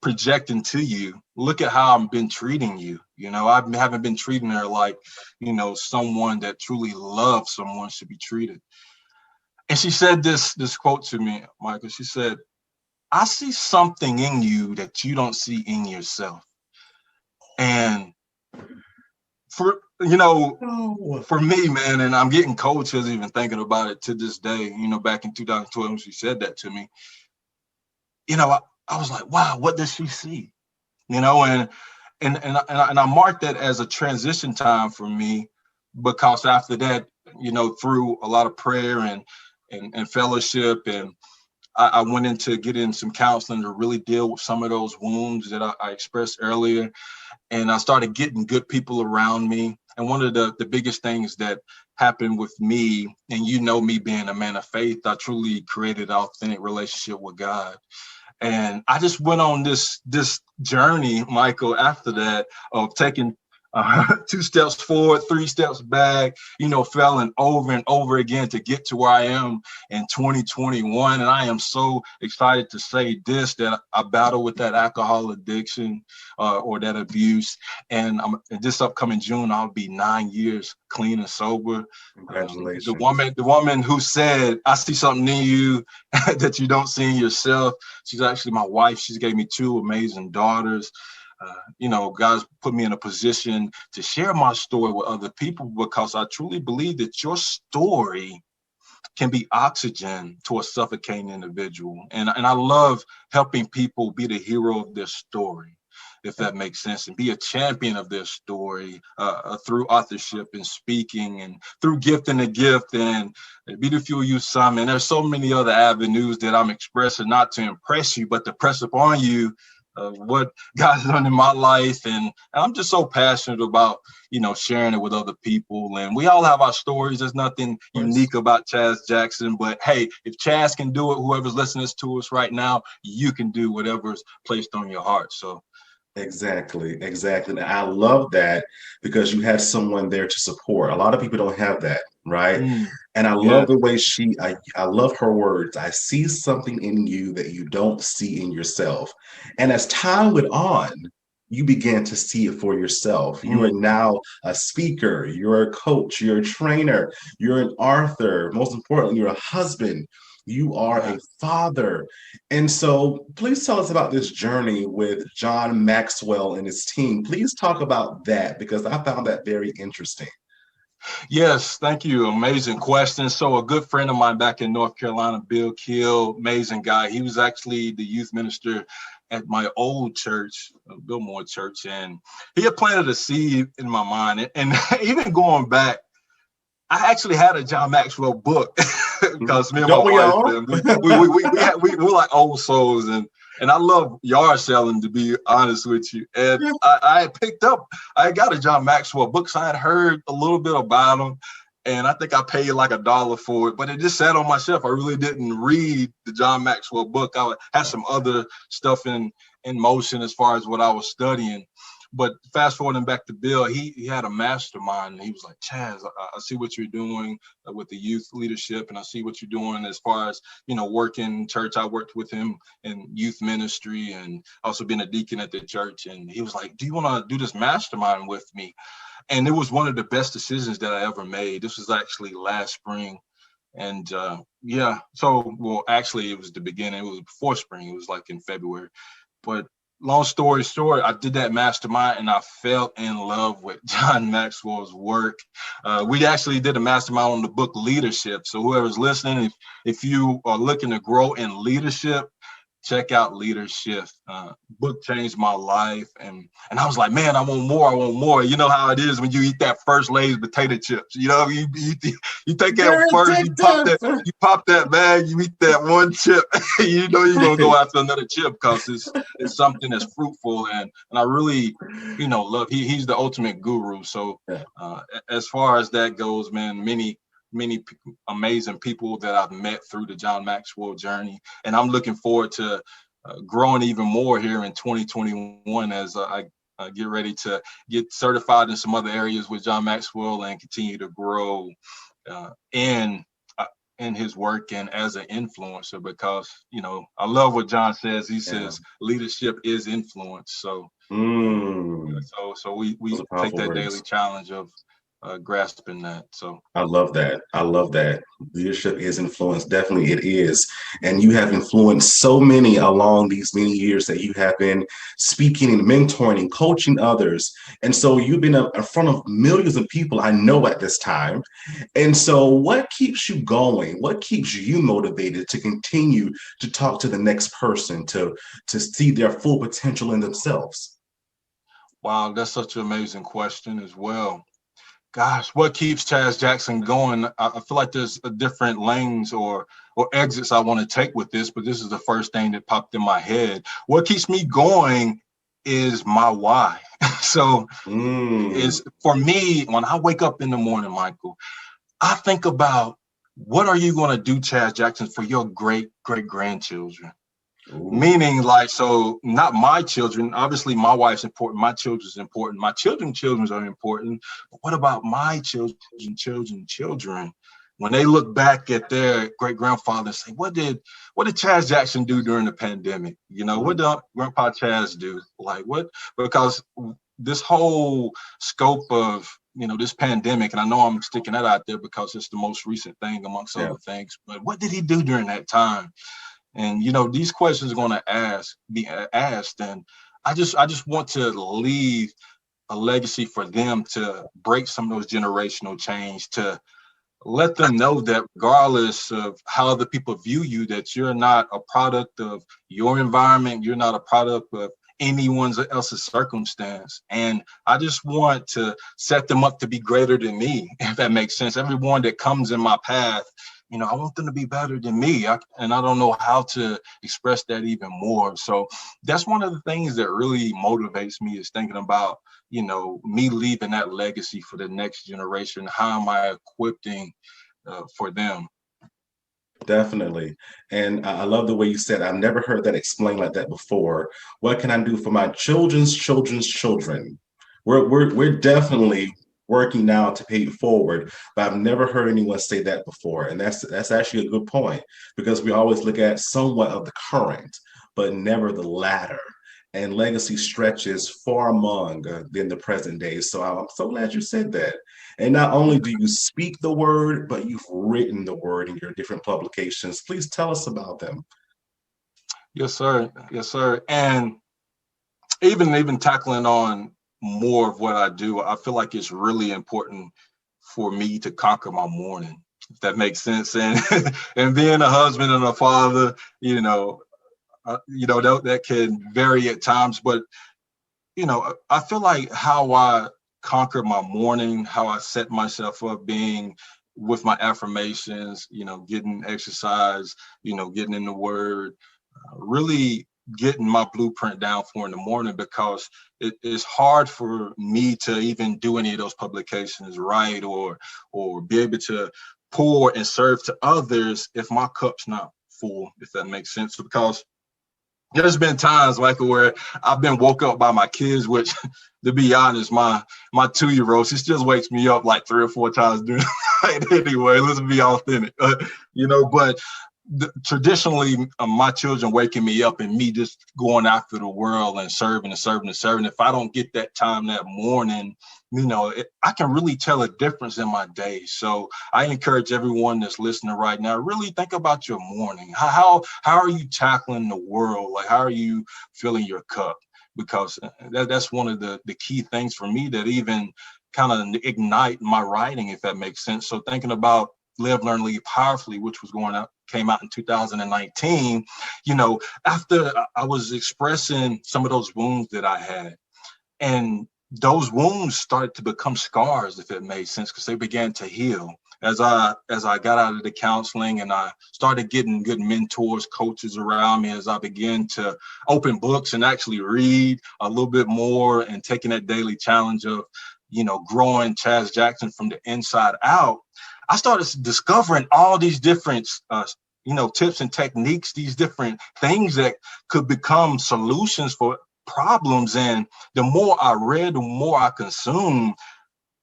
projecting to you. Look at how I've been treating you. I haven't been treating her like, someone that truly loves someone should be treated. And she said this quote to me, Michael. She said, I see something in you that you don't see in yourself. And for me, man, and I'm getting cold chills even thinking about it to this day, back in 2012 when she said that to me, I was like, wow, what does she see? And I marked that as a transition time for me, because after that, through a lot of prayer and fellowship, and I went into getting some counseling to really deal with some of those wounds that I expressed earlier. And I started getting good people around me. And one of the biggest things that happened with me, and me being a man of faith, I truly created an authentic relationship with God. And I just went on this journey, Michael, after that, of taking 2 steps forward, 3 steps back, failing over and over again to get to where I am in 2021. And I am so excited to say this, that I battle with that alcohol addiction or that abuse. And this upcoming June, I'll be 9 years clean and sober. Congratulations. The woman who said, I see something in you that you don't see in yourself. She's actually my wife. She's gave me 2 amazing daughters. God's put me in a position to share my story with other people, because I truly believe that your story can be oxygen to a suffocating individual. And I love helping people be the hero of their story, if that makes sense, and be a champion of their story through authorship and speaking, and through gifting the gift, and be the fuel you some. And there's so many other avenues that I'm expressing, not to impress you, but to press upon you what God's done in my life. And I'm just so passionate about, sharing it with other people. And we all have our stories. There's nothing unique about Chaz Jackson, but hey, if Chaz can do it, whoever's listening to us right now, you can do whatever's placed on your heart. So Exactly. And I love that, because you have someone there to support. A lot of people don't have that, right? And I love the way I love her words. I see something in you that you don't see in yourself. And as time went on, you began to see it for yourself. You are now a speaker, you're a coach, you're a trainer, you're an author. Most importantly, you're a husband. You are a father. And so please tell us about this journey with John Maxwell and his team. Please talk about that because I found that very interesting. Yes, thank you. Amazing question. So a good friend of mine back in North Carolina, Bill Kill, amazing guy. He was actually the youth minister at my old church, Billmore Church, and he had planted a seed in my mind. And even going back, I actually had a John Maxwell book because me and my wife, we're like old souls, and I love yard selling, to be honest with you. And I had picked up, I got a John Maxwell book, so I had heard a little bit about him, and I think I paid like $1 for it, but it just sat on my shelf. I really didn't read the John Maxwell book. I had some other stuff in motion as far as what I was studying. But fast forwarding back to Bill, he had a mastermind, and he was like, Chaz, I see what you're doing with the youth leadership, and I see what you're doing as far as, working church. I worked with him in youth ministry and also being a deacon at the church. And he was like, do you want to do this mastermind with me? And it was one of the best decisions that I ever made. This was actually last spring. And actually it was the beginning. It was before spring. It was like in February. But long story short, I did that mastermind and I fell in love with John Maxwell's work. We actually did a mastermind on the book Leadership. So whoever's listening, if you are looking to grow in leadership, check out Leadership. Book changed my life. And I was like, man, I want more. You know how it is when you eat that first Lay's potato chips. You take that first, you pop that bag, you eat that one chip, you're gonna go after another chip because it's something that's fruitful. And I really, love, he's the ultimate guru. So as far as that goes, man, many amazing people that I've met through the John Maxwell journey. And I'm looking forward to growing even more here in 2021 as I get ready to get certified in some other areas with John Maxwell and continue to grow in his work and as an influencer, because, I love what John says. He says leadership is influence. So, so we take that daily challenge of grasping that. So I love that. Leadership is influence. Definitely it is. And you have influenced so many along these many years that you have been speaking and mentoring and coaching others. And so you've been in front of millions of people, I know, at this time. And so what keeps you going? What keeps you motivated to continue to talk to the next person, to see their full potential in themselves? Wow, that's such an amazing question as well. Gosh, what keeps Chaz Jackson going? I feel like there's a different lanes or exits I want to take with this, but this is the first thing that popped in my head. What keeps me going is my why. So is for me, when I wake up in the morning, Michael, I think about what are you going to do, Chaz Jackson, for your great grandchildren? Meaning, like, so not my children. Obviously, my wife's important. My children's important. My children's are important. But what about my children? When they look back at their great grandfather and say, what did Chaz Jackson do during the pandemic? What did Grandpa Chaz do? Like what? Because this whole scope of this pandemic, and I know I'm sticking that out there because it's the most recent thing amongst other things. But what did he do during that time? And these questions are going to be asked, and I just want to leave a legacy for them to break some of those generational change, to let them know that regardless of how other people view you, that you're not a product of your environment, you're not a product of anyone else's circumstance. And I just want to set them up to be greater than me, if that makes sense. Everyone that comes in my path, I want them to be better than me. And I don't know how to express that even more. So that's one of the things that really motivates me, is thinking about, me leaving that legacy for the next generation. How am I equipping for them? Definitely. And I love the way you said, I've never heard that explained like that before. What can I do for my children's children? We're definitely working now to pay it forward, but I've never heard anyone say that before. And that's actually a good point, because we always look at somewhat of the current, but never the latter. and legacy stretches far among than the present day. So I'm so glad you said that. And not only do you speak the word, but you've written the word in your different publications. Please tell us about them. Yes, sir. Yes, sir. And even tackling on more of what I do, I feel like it's really important for me to conquer my morning, if that makes sense. And and being a husband and a father, that can vary at times, but I feel like how I conquer my morning, how I set myself up, being with my affirmations, getting exercise, getting in the word, really getting my blueprint down for in the morning, because it's hard for me to even do any of those publications right, or be able to pour and serve to others if my cup's not full, if that makes sense. Because there's been times, Michael, where I've been woke up by my kids, which, to be honest, my 2-year-old, she still wakes me up like 3 or 4 times during the night anyway. Let's be authentic, but traditionally, my children waking me up and me just going after the world and serving. If I don't get that time that morning, I can really tell a difference in my day. So I encourage everyone that's listening right now, really think about your morning. How are you tackling the world? Like, how are you filling your cup? Because that's one of the key things for me that even kind of ignite my writing, if that makes sense. So thinking about Live, Learn, Lead Powerfully, which came out in 2019, after I was expressing some of those wounds that I had, and those wounds started to become scars, if it made sense, because they began to heal. As I got out of the counseling and I started getting good mentors, coaches around me, as I began to open books and actually read a little bit more and taking that daily challenge of, growing Chaz Jackson from the inside out, I started discovering all these different, tips and techniques, these different things that could become solutions for problems. And the more I read, the more I consumed.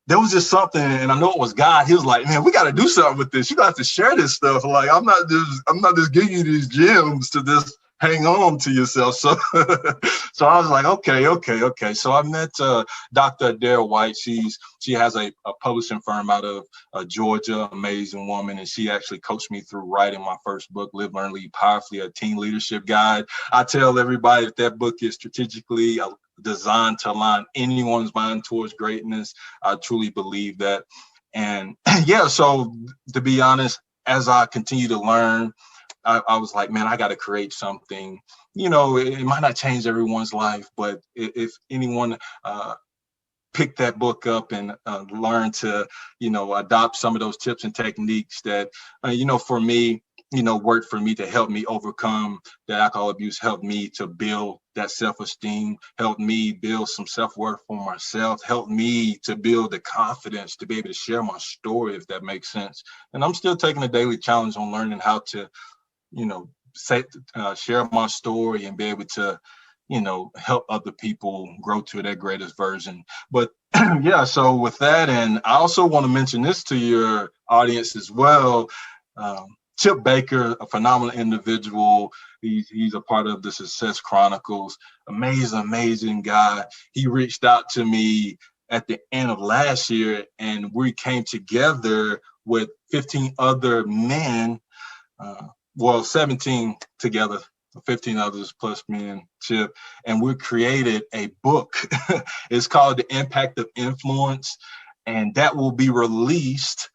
There was just something, and I know it was God. He was like, "Man, we got to do something with this. You got to share this stuff. Like, I'm not just giving you these gems to just hang on to yourself." So, so I was like, okay. So I met Dr. Adair White. She has a publishing firm out of Georgia, amazing woman, and she actually coached me through writing my first book, Live, Learn, Lead Powerfully, a teen leadership guide. I tell everybody that book is strategically designed to align anyone's mind towards greatness. I truly believe that. And so to be honest, as I continue to learn, I was like, man, I got to create something. It might not change everyone's life, but if anyone pick that book up and learn to, adopt some of those tips and techniques that, for me, worked for me to help me overcome the alcohol abuse, helped me to build that self-esteem, helped me build some self-worth for myself, helped me to build the confidence to be able to share my story, if that makes sense. And I'm still taking a daily challenge on learning how to, share my story and be able to, help other people grow to their greatest version. But so with that, and I also want to mention this to your audience as well. Chip Baker, a phenomenal individual. He's a part of the Success Chronicles. Amazing guy. He reached out to me at the end of last year, and we came together with 15 other men, 17 together, 15 others plus me and Chip, and we created a book. It's called The Impact of Influence, and that will be released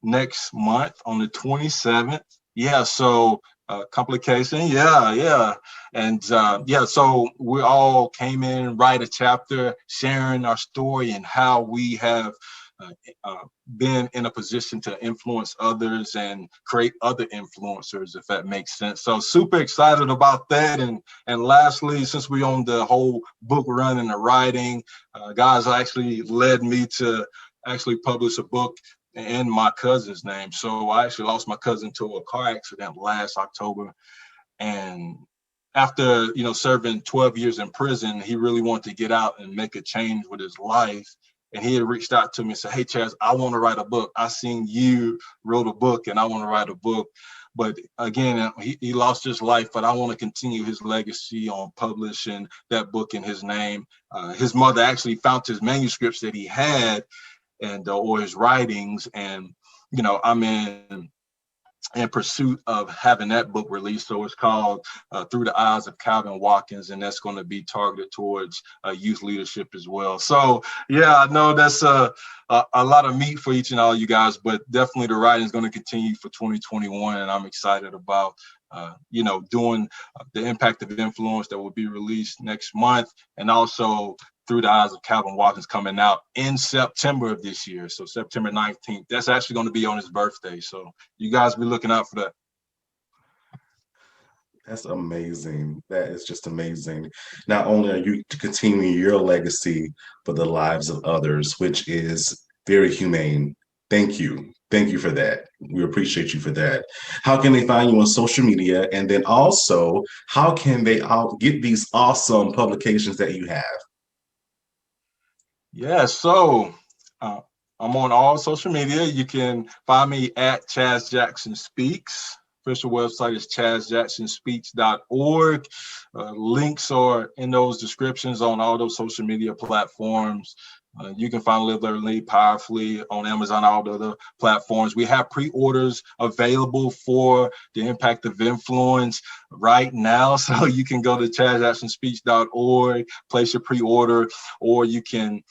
next month on the 27th. So complication. And so we all came in and write a chapter sharing our story and how we have been in a position to influence others and create other influencers, if that makes sense. So super excited about that. And lastly, since we own the whole book run and the writing, guys actually led me to actually publish a book in my cousin's name. So I actually lost my cousin to a car accident last October. And after, serving 12 years in prison, he really wanted to get out and make a change with his life. And he had reached out to me and said, "Hey, Chaz, I want to write a book. I seen you wrote a book and I want to write a book." But again, he lost his life, but I want to continue his legacy on publishing that book in his name. His mother actually found his manuscripts that he had and or his writings. And, I'm in pursuit of having that book released. So it's called Through the Eyes of Calvin Watkins, and that's going to be targeted towards youth leadership as well. So yeah, I know that's a lot of meat for each and all you guys, but definitely the writing is going to continue for 2021, and I'm excited about doing the Impact of Influence that will be released next month, and also Through the Eyes of Calvin Watkins coming out in September of this year. So September 19th, that's actually going to be on his birthday. So you guys be looking out for that. That's amazing. That is just amazing. Not only are you continuing your legacy for the lives of others, which is very humane. Thank you. Thank you for that. We appreciate you for that. How can they find you on social media? And then also, how can they get these awesome publications that you have? Yeah, so I'm on all social media. You can find me at Chaz Jackson Speaks. Official website is chazjacksonspeaks.org. Links are in those descriptions on all those social media platforms. You can find Live, Learn, Lead Powerfully on Amazon, all the other platforms. We have pre-orders available for the Impact of Influence right now. So you can go to chazjacksonspeaks.org, place your pre-order, or you can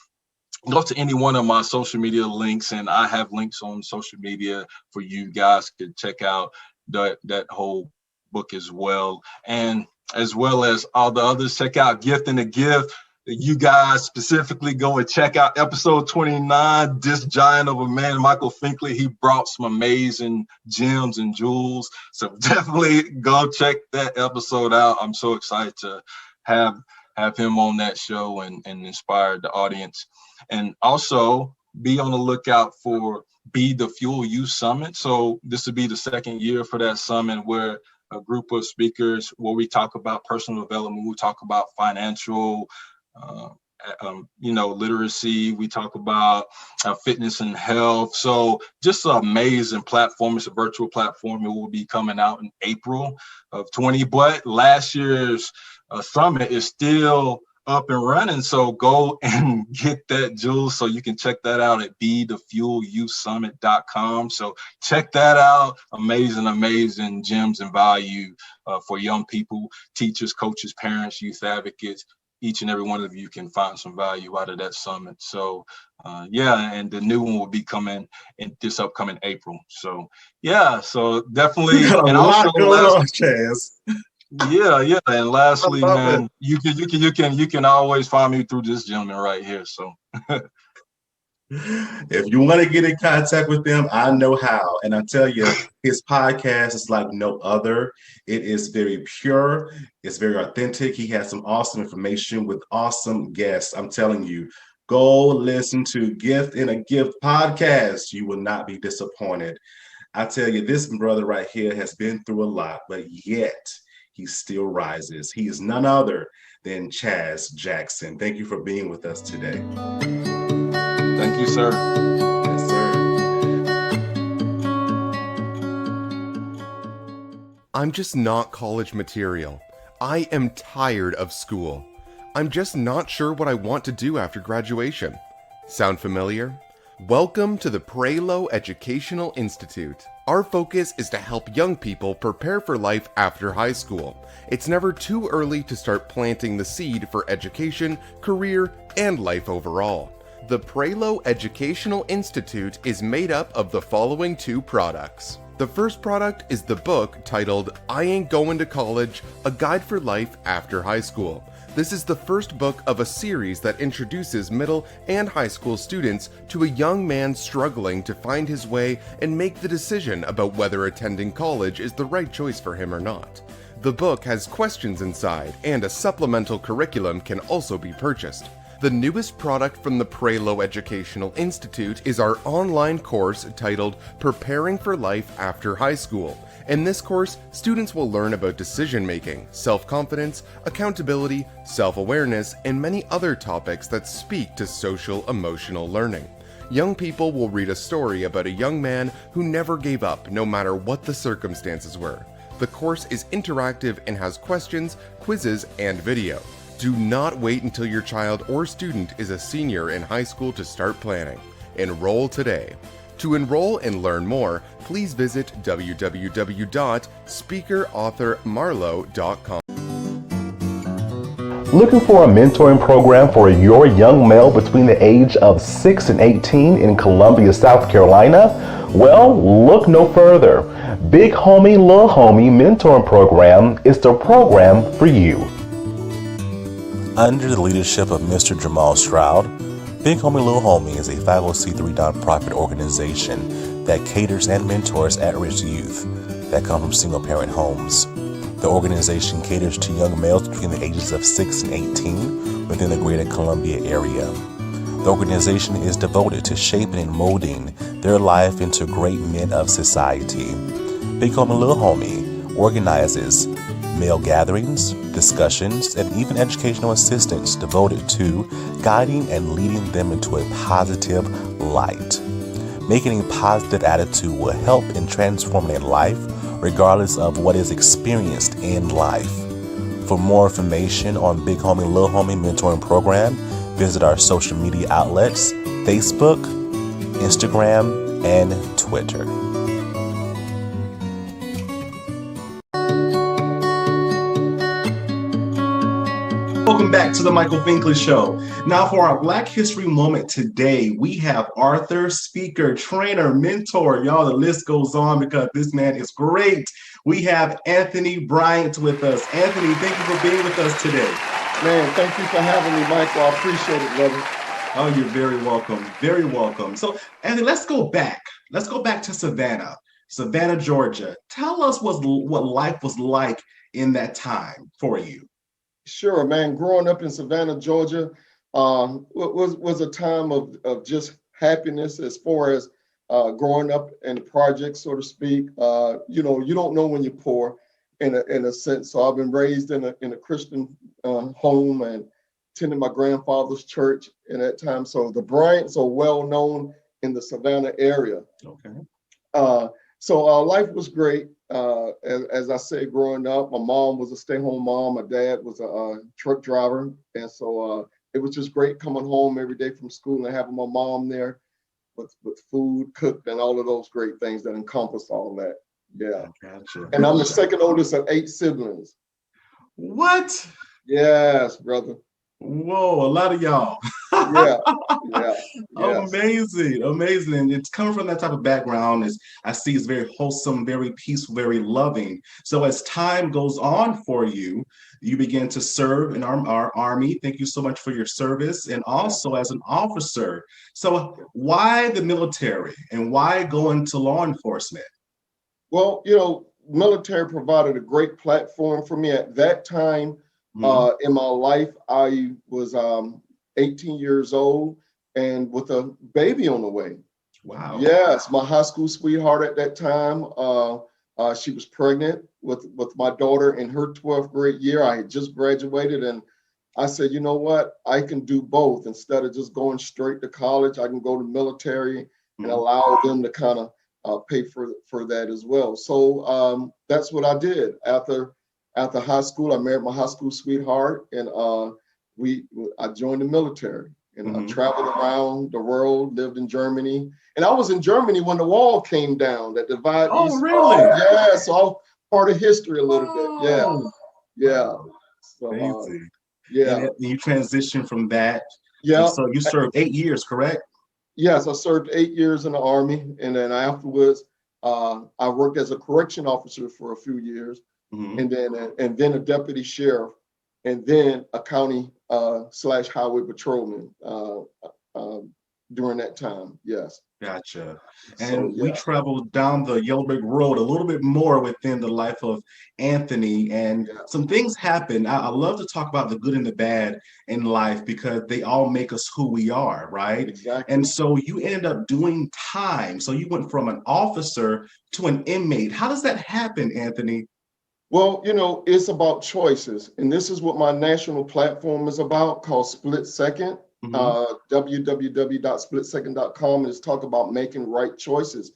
go to any one of my social media links, and I have links on social media for you guys to check out that whole book as well. And as well as all the others, check out Gift and the Gift. You guys specifically go and check out episode 29, This Giant of a Man, Michael Finkley. He brought some amazing gems and jewels. So definitely go check that episode out. I'm so excited to have him on that show and inspire the audience. And also be on the lookout for Be the Fuel Youth Summit. So this will be the second year for that summit, where a group of speakers where we talk about personal development, we talk about financial literacy, we talk about fitness and health. So just an amazing platform. It's a virtual platform. It will be coming out in April of 20, but last year's summit is still up and running. So go and get that, Jules. So you can check that out at bethefuelyouthsummit.com. So check that out. Amazing gems and value for young people, teachers, coaches, parents, youth advocates. Each and every one of you can find some value out of that summit. So and the new one will be coming in this upcoming April. So so definitely. And also, Chaz. Yeah. And lastly, man, you can always find me through this gentleman right here. So if you want to get in contact with them, I know how. And I tell you, his podcast is like no other. It is very pure. It's very authentic. He has some awesome information with awesome guests. I'm telling you, go listen to Gift in a Gift podcast. You will not be disappointed. I tell you, this brother right here has been through a lot, but yet he still rises. He is none other than Chaz Jackson. Thank you for being with us today. Thank you, sir. Yes, sir. I'm just not college material. I am tired of school. I'm just not sure what I want to do after graduation. Sound familiar? Welcome to the Prelo Educational Institute. Our focus is to help young people prepare for life after high school. It's never too early to start planting the seed for education, career, and life overall. The Prelo Educational Institute is made up of the following two products. The first product is the book titled I Ain't Going to College, A Guide for Life After High School. This is the first book of a series that introduces middle and high school students to a young man struggling to find his way and make the decision about whether attending college is the right choice for him or not. The book has questions inside, and a supplemental curriculum can also be purchased. The newest product from the Prelo Educational Institute is our online course titled Preparing for Life After High School. In this course, students will learn about decision-making, self-confidence, accountability, self-awareness, and many other topics that speak to social-emotional learning. young people will read a story about a young man who never gave up no matter what the circumstances were. The course is interactive and has questions, quizzes, and video. Do not wait until your child or student is a senior in high school to start planning. Enroll today. To enroll and learn more, please visit www.speakerauthormarlow.com. Looking for a mentoring program for your young male between the age of 6 and 18 in Columbia, South Carolina? Well, look no further. Big Homie, Little Homie Mentoring Program is the program for you. Under the leadership of Mr. Jamal Stroud, Big Homie Little Homie is a 501c3 nonprofit organization that caters and mentors at-risk youth that come from single-parent homes. The organization caters to young males between the ages of 6 and 18 within the greater Columbia area. The organization is devoted to shaping and molding their life into great men of society. Big Homie Little Homie organizes male gatherings, discussions, and even educational assistance devoted to guiding and leading them into a positive light. Making a positive attitude will help in transforming their life regardless of what is experienced in life. For more information on Big Homie Little Homie Mentoring Program, visit our social media outlets, Facebook, Instagram, and Twitter. Welcome back to the Michael Finkley Show. Now for our Black History moment today, we have author, speaker, trainer, mentor. Y'all, the list goes on because this man is great. We have Anthony Bryant with us. Anthony, thank you for being with us today. Man, thank you for having me, Michael. I appreciate it, brother. Oh, you're very welcome. Very welcome. So, Anthony, let's go back. Let's go back to Savannah, Georgia. Tell us what life was like in that time for you. Sure, man. Growing up in Savannah, Georgia, was a time of just happiness as far as growing up in the project, so to speak. You don't know when you're poor in a sense. So I've been raised in a Christian home and attended my grandfather's church in that time. So the Bryants are well known in the Savannah area. Okay. So life was great. As I said, growing up, my mom was a stay-home mom. My dad was a truck driver. And so it was just great coming home every day from school and having my mom there with food cooked and all of those great things that encompass all that. Yeah. Gotcha. And I'm the second oldest of 8 siblings. What? Yes, brother. Whoa, a lot of y'all. Yeah. Yes. Amazing. And it's coming from that type of background, I see is very wholesome, very peaceful, very loving. So as time goes on for you, you begin to serve in our Army. Thank you so much for your service, and also as an officer. So why the military and why go into law enforcement? Well, military provided a great platform for me at that time. In my life, I was 18 years old and with a baby on the way. Wow. Yes, my high school sweetheart at that time, she was pregnant with my daughter in her 12th grade year. I had just graduated and I said, you know what, I can do both. Instead of just going straight to college, I can go to military and allow them to kind of pay for that as well. So that's what I did. After high school, I married my high school sweetheart, and I joined the military, and I traveled around the world, lived in Germany, and I was in Germany when the wall came down that divided. Oh, really? Yeah, so I'm part of history a little bit. Yeah. So, And you transitioned from that. Yeah. So you served 8 years, correct? Yes, I served 8 years in the Army, and then afterwards, I worked as a correction officer for a few years. And then a deputy sheriff, and then a county / highway patrolman during that time. Yes. Gotcha. And we traveled down the Yellow Brick Road a little bit more within the life of Anthony, and some things happen. I love to talk about the good and the bad in life because they all make us who we are, right? Exactly. And so you ended up doing time. So you went from an officer to an inmate. How does that happen, Anthony? Well, it's about choices. And this is what my national platform is about, called Split Second. www.splitsecond.com, and it's talk about making right choices.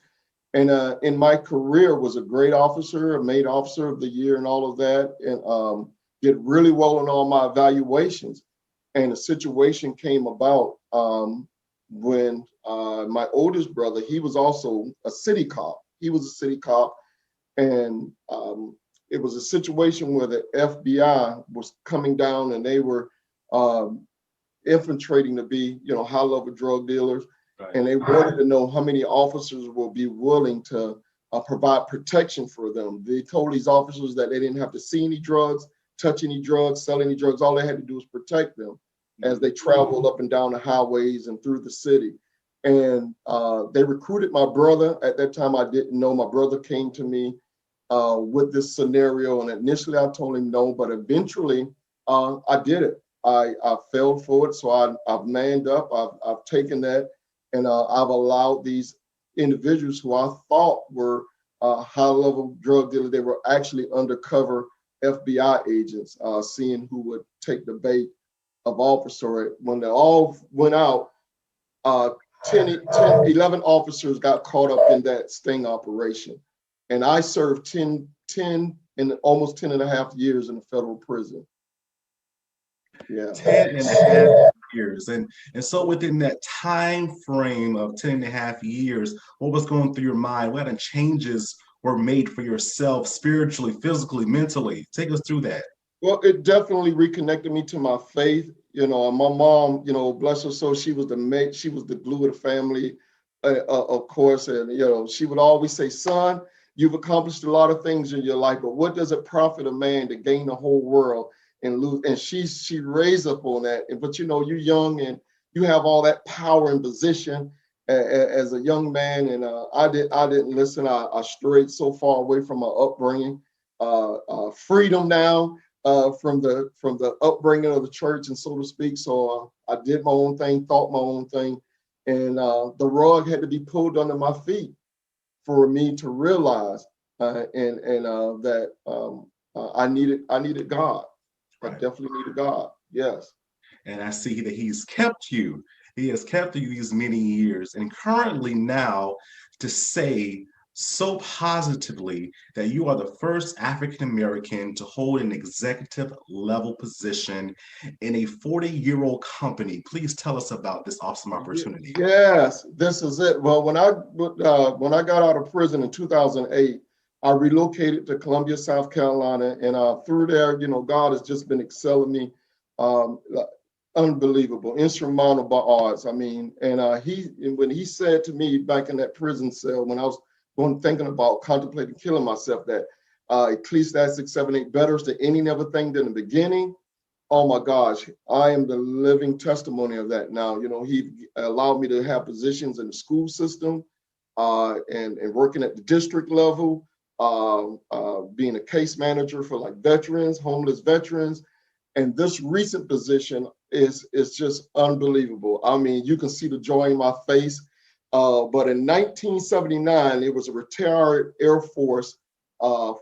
And in my career was a great officer, made officer of the year and all of that, and did really well on all my evaluations. And a situation came about when my oldest brother, he was also a city cop. He was a city cop, and it was a situation where the FBI was coming down and they were infiltrating to be, high-level drug dealers. Right. And they wanted to know how many officers will be willing to provide protection for them. They told these officers that they didn't have to see any drugs, touch any drugs, sell any drugs. All they had to do was protect them as they traveled up and down the highways and through the city. And they recruited my brother. At that time, I didn't know. My brother came to me with this scenario, and initially I told him no, but eventually I did it. I failed for it, so I've manned up. I've taken that, and I've allowed these individuals who I thought were high-level drug dealers. They were actually undercover FBI agents, seeing who would take the bait of officer. When they all went out, 11 officers got caught up in that sting operation. And I served 10 and almost 10 and a half years in a federal prison. Yeah. 10 and a half years. And so within that time frame of 10 and a half years, what was going through your mind? What kind of changes were made for yourself spiritually, physically, mentally? Take us through that. Well, it definitely reconnected me to my faith. My mom, bless her soul, she was the glue of the family, of course. And, she would always say, son, you've accomplished a lot of things in your life, but what does it profit a man to gain the whole world and lose? And she raised up on that. But you're young and you have all that power and position as a young man. And I didn't listen. I strayed so far away from my upbringing. Freedom now from the upbringing of the church, and so to speak. So I did my own thing, thought my own thing, and the rug had to be pulled under my feet for me to realize that I needed God. Right. I definitely needed God. Yes. And I see that He's kept you. He has kept you these many years, and currently now to say so positively that you are the first African American to hold an executive level position in a 40-year-old company. Please tell us about this awesome opportunity. Yes, this is it. Well, when I got out of prison in 2008, I relocated to Columbia, South Carolina, and through there, God has just been excelling me, unbelievable, insurmountable odds. I mean, and when he said to me back in that prison cell when I was thinking about contemplating killing myself, that Ecclesiastes 7:8, better is the ending of a thing than the beginning. Oh my gosh, I am the living testimony of that now. He allowed me to have positions in the school system and working at the district level, being a case manager for like veterans, homeless veterans. And this recent position is just unbelievable. I mean, you can see the joy in my face. But in 1979, it was a retired Air Force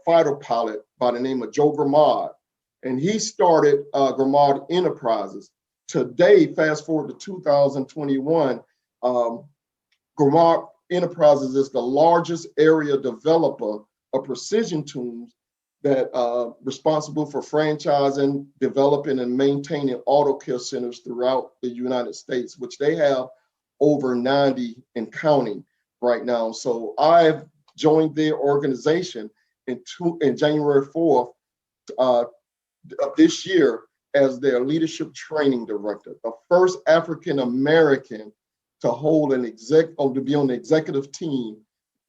fighter pilot by the name of Joe Gramad. And he started Gramad Enterprises. Today, fast forward to 2021, Gramad Enterprises is the largest area developer of precision tools that responsible for franchising, developing, and maintaining auto care centers throughout the United States, which they have over 90 and counting right now. So I've joined their organization in January 4th of this year as their leadership training director, the first African American to hold to be on the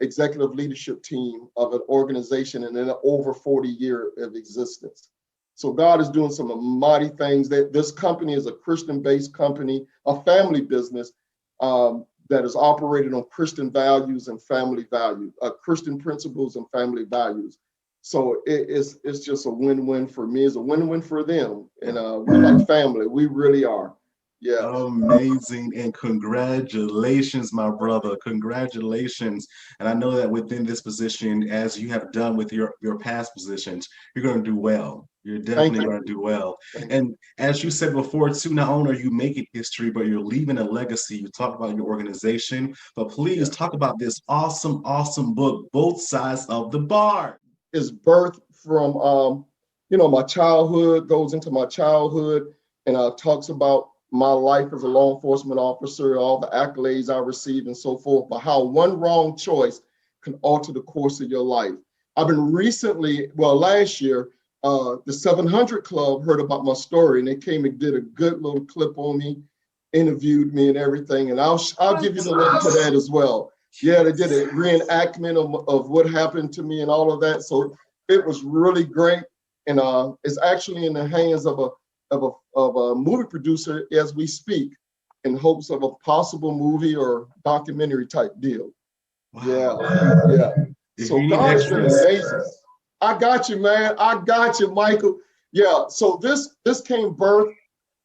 executive leadership team of an organization in an over 40 year of existence. So God is doing some mighty things. That this company is a Christian-based company, a family business that is operated on Christian values and family values, Christian principles and family values. So it's just a win-win for me. It's a win-win for them. And we're like family. We really are. Yeah. Amazing. And congratulations, my brother. Congratulations. And I know that within this position, as you have done with your past positions, you're going to do well. You're definitely going to do well. And as you said before, too, not only are you making history, but you're leaving a legacy. You talk about your organization, but please talk about this awesome, awesome book, Both Sides of the Bar. Is birthed from, my childhood, goes into my childhood, and talks about my life as a law enforcement officer, all the accolades I received and so forth, but how one wrong choice can alter the course of your life. I've been last year, the 700 Club heard about my story, and they came and did a good little clip on me, interviewed me and everything, and I'll give you the link to that as well. Yeah, they did a reenactment of what happened to me and all of that, so it was really great, and it's actually in the hands of a movie producer as we speak, in hopes of a possible movie or documentary type deal. Wow. Yeah. So God has been amazing. I got you, man. I got you, Michael. Yeah. So this came birth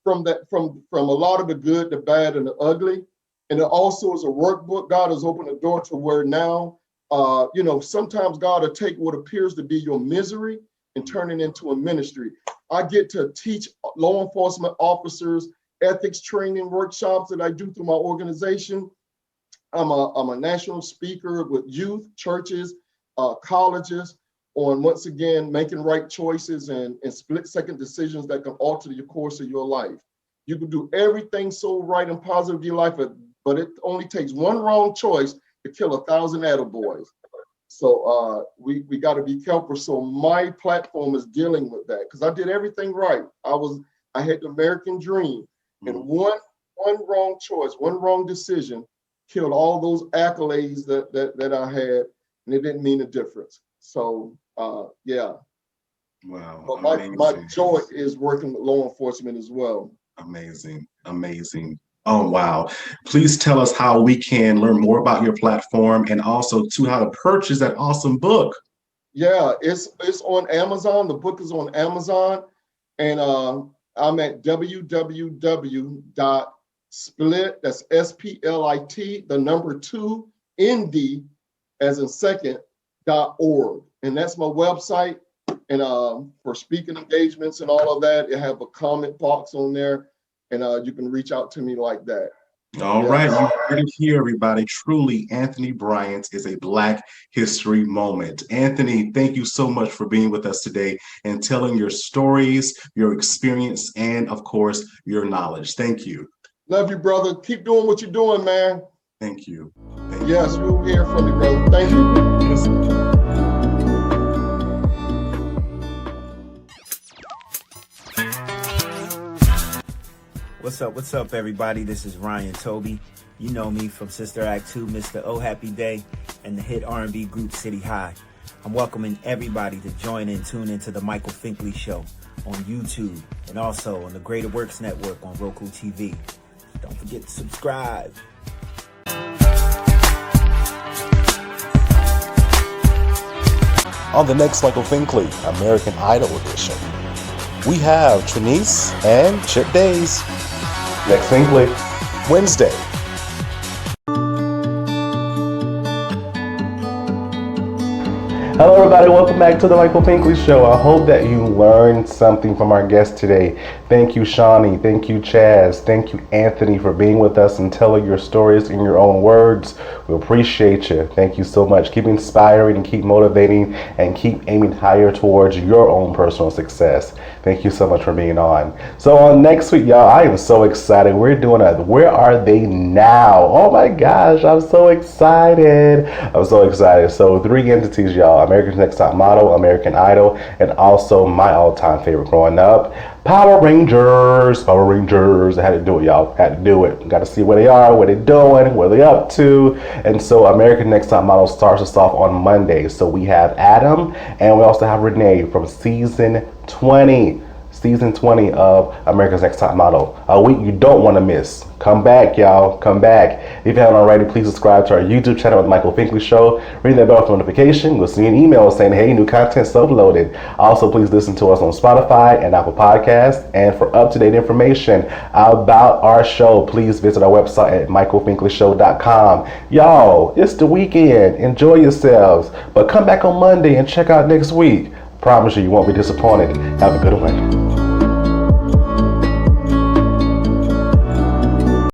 from a lot of the good, the bad, and the ugly, and it also is a workbook. God has opened the door to where now, sometimes God will take what appears to be your misery and turn it into a ministry. I get to teach law enforcement officers ethics training workshops that I do through my organization. I'm a national speaker with youth, churches, colleges on, once again, making right choices and split-second decisions that can alter the course of your life. You can do everything so right and positive in your life, but it only takes one wrong choice to kill 1,000 attaboys. So we got to be careful. So my platform is dealing with that because I did everything right. I had the American dream, and one wrong choice, one wrong decision killed all those accolades that I had, and it didn't mean a difference. So yeah. Wow. But my joy is working with law enforcement as well. Amazing. Amazing. Oh, wow. Please tell us how we can learn more about your platform and also to how to purchase that awesome book. Yeah, it's on Amazon. The book is on Amazon. And I'm at www.split, that's SPLIT, the number 2, ND, as in second, .org. And that's my website. And for speaking engagements and all of that, I have a comment box on there. And you can reach out to me like that. All right, you heard it here, everybody. Truly, Anthony Bryant is a Black History moment. Anthony, thank you so much for being with us today and telling your stories, your experience, and of course, your knowledge. Thank you. Love you, brother. Keep doing what you're doing, man. Thank you. Yes, we'll hear from you, brother. Thank you. Yes. What's up, everybody? This is Ryan Toby. You know me from Sister Act 2, Mr. Oh Happy Day, and the hit R&B group City High. I'm welcoming everybody to join and tune into the Michael Finkley Show on YouTube and also on the Greater Works Network on Roku TV. Don't forget to subscribe. On the next Michael Finkley American Idol edition, we have Trinice and Chip Days. Next Finkley. Wednesday. Hello everybody, welcome back to the Michael Finkley Show. I hope that you learned something from our guest today. Thank you, Shani. Thank you, Chaz. Thank you, Anthony, for being with us and telling your stories in your own words. We appreciate you. Thank you so much. Keep inspiring and keep motivating and keep aiming higher towards your own personal success. Thank you so much for being on. So on next week, y'all, I am so excited. We're doing a Where Are They Now? Oh my gosh, I'm so excited. So 3 entities, y'all. America's Next Top Model, American Idol, and also my all-time favorite growing up, Power Rangers. I had to do it, y'all. Had to do it. Got to see where they are, what they're doing, what they're up to. And so American Next Top Model starts us off on Monday. So we have Adam, and we also have Renee from season 20. season 20 of America's Next Top Model. A week you don't want to miss. Come back, y'all. Come back. If you haven't already, please subscribe to our YouTube channel at The Michael Finkley Show. Ring that bell for notification. We'll send you an email saying, hey, new content's uploaded. Also, please listen to us on Spotify and Apple Podcasts. And for up-to-date information about our show, please visit our website at michaelfinkleyshow.com. Y'all, it's the weekend. Enjoy yourselves. But come back on Monday and check out next week. Promise you won't be disappointed. Have a good one.